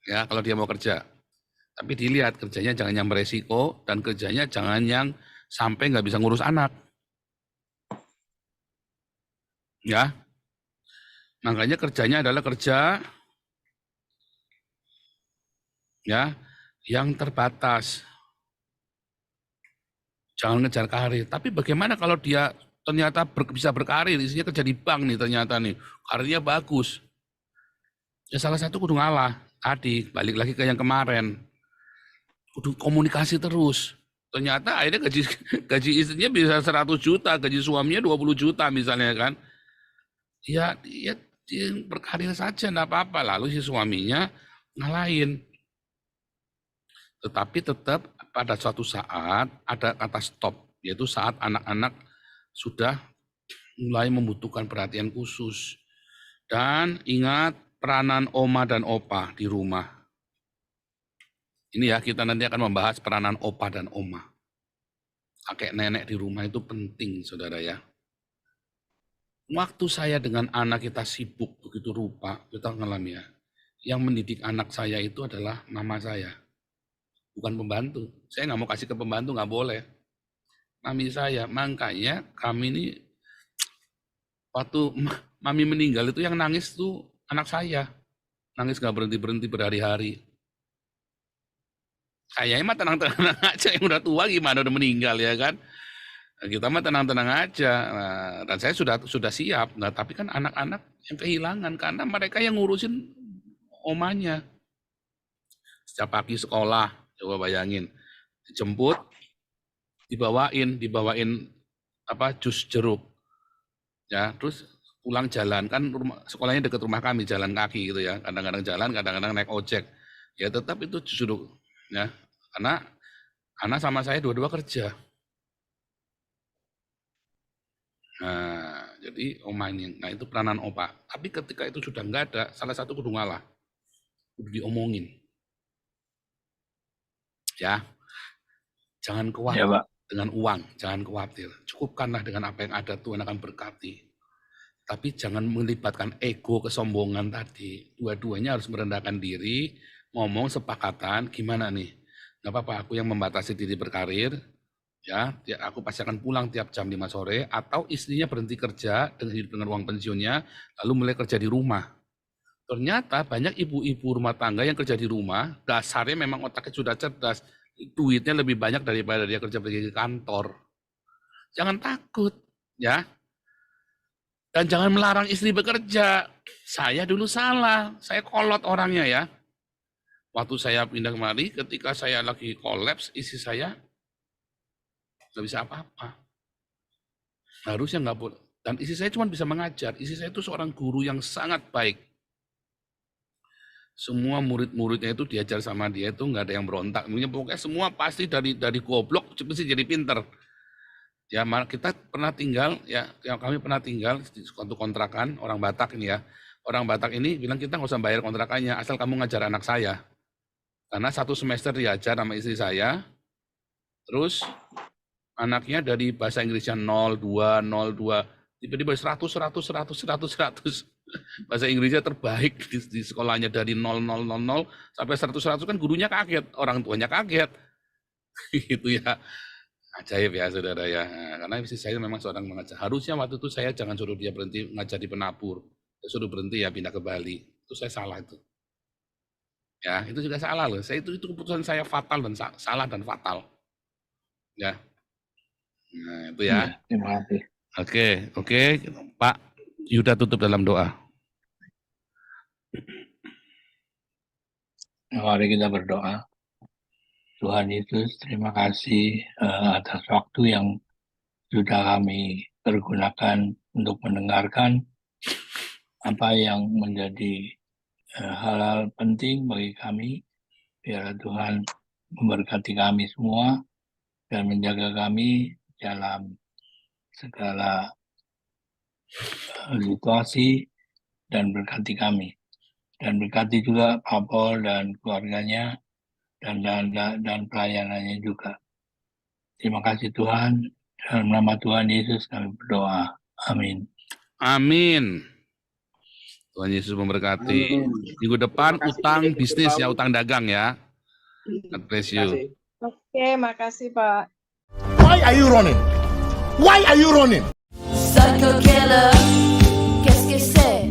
Ya, kalau dia mau kerja. Tapi dilihat kerjanya jangan yang beresiko, dan kerjanya jangan yang sampai nggak bisa ngurus anak. Ya, makanya kerjanya adalah kerja ya yang terbatas. Jangan ngejar karir. Tapi bagaimana kalau dia ternyata bisa berkarir, isinya kerja di bank nih ternyata nih, karirnya bagus. Ya salah satu kudu ngalah. Tadi balik lagi ke yang kemarin. Kudu komunikasi terus. Ternyata akhirnya gaji istrinya bisa 100 juta, gaji suaminya 20 juta misalnya kan. Ya dia berkarir saja, enggak apa-apa. Lalu si suaminya ngalahin. Tetapi tetap pada suatu saat ada kata stop, yaitu saat anak-anak sudah mulai membutuhkan perhatian khusus. Dan ingat peranan oma dan opa di rumah. Ini ya, kita nanti akan membahas peranan opa dan oma. Kakek nenek di rumah itu penting, saudara ya. Waktu saya dengan anak kita sibuk begitu rupa, kita ngalami ya. Yang mendidik anak saya itu adalah mama saya. Bukan pembantu. Saya nggak mau kasih ke pembantu, nggak boleh. Mami saya. Makanya kami ini, waktu mami meninggal itu yang nangis tuh anak saya. Nangis nggak berhenti-berhenti berhari-hari. Kayaknya mah tenang-tenang aja, yang udah tua gimana udah meninggal ya kan. Nah, kita mah tenang-tenang aja. Nah, dan saya sudah siap. Nah, tapi kan anak-anak yang kehilangan karena mereka yang ngurusin omanya. Setiap pagi sekolah, coba bayangin, dijemput, dibawain jus jeruk. Ya, terus pulang jalan, kan sekolahnya dekat rumah kami, jalan kaki gitu ya. Kadang-kadang jalan, kadang-kadang naik ojek. Ya tetap itu jus jeruk. Ya, karena sama saya dua-dua kerja. Nah, jadi omongin. Nah, itu peranan opa. Tapi ketika itu sudah nggak ada, salah satu kudu ngalah. Kudu diomongin. Ya. Jangan khawatir Ya, Pak. dengan uang, jangan khawatir. Cukupkanlah dengan apa yang ada, Tuhan akan berkati. Tapi jangan melibatkan ego, kesombongan tadi. Dua-duanya harus merendahkan diri, ngomong sepakatan, gimana nih? Nggak apa-apa, aku yang membatasi diri berkarir, ya aku pasti akan pulang tiap jam 5 sore, atau istrinya berhenti kerja dengan hidup dengan uang pensiunnya, lalu mulai kerja di rumah. Ternyata banyak ibu-ibu rumah tangga yang kerja di rumah, dasarnya memang otaknya sudah cerdas, duitnya lebih banyak daripada dia kerja pergi ke kantor. Jangan takut, ya. Dan jangan melarang istri bekerja. Saya dulu salah, saya kolot orangnya ya. Waktu saya pindah kemari, ketika saya lagi kolaps, istri saya nggak bisa apa-apa. Harusnya nggak boleh. Dan istri saya cuma bisa mengajar. Istri saya itu seorang guru yang sangat baik. Semua murid-muridnya itu diajar sama dia itu nggak ada yang berontak. Pokoknya semua pasti dari goblok mesti jadi pinter. Ya, kita pernah tinggal, ya kami pernah tinggal di suatu kontrakan orang Batak ini ya. Orang Batak ini bilang kita nggak usah bayar kontrakannya asal kamu ngajar anak saya. Karena 1 semester diajar sama istri saya. Terus anaknya dari bahasa Inggrisnya 02, tiba-tiba 100. Bahasa Inggrisnya terbaik di sekolahnya dari 0000 sampai 100 kan gurunya kaget, orang tuanya kaget. Gitu ya. Ajaib ya saudara ya. Nah, karena istri saya memang seorang mengajar. Harusnya waktu itu saya jangan suruh dia berhenti ngajar di Penabur. Saya suruh berhenti ya pindah ke Bali. Itu saya salah itu. Ya, itu juga salah loh. Itu keputusan saya fatal dan salah dan fatal. Ya. Nah, itu ya. Terima kasih. Oke. Pak Yuda tutup dalam doa. Mari kita berdoa. Tuhan Yesus, terima kasih atas waktu yang sudah kami pergunakan untuk mendengarkan apa yang menjadi hal-hal penting bagi kami. Biar Tuhan memberkati kami semua dan menjaga kami dalam segala situasi dan berkati kami. Dan berkati juga Pak Paul dan keluarganya dan pelayanannya juga. Terima kasih Tuhan. Dalam nama Tuhan Yesus kami berdoa. Amin. Amin. Tuhan Yesus memberkati. Minggu depan utang bisnis ya, utang dagang ya. God bless you. Oke, makasih Pak. Why are you running? Why are you running? Psycho killer, qu'est-ce que c'est?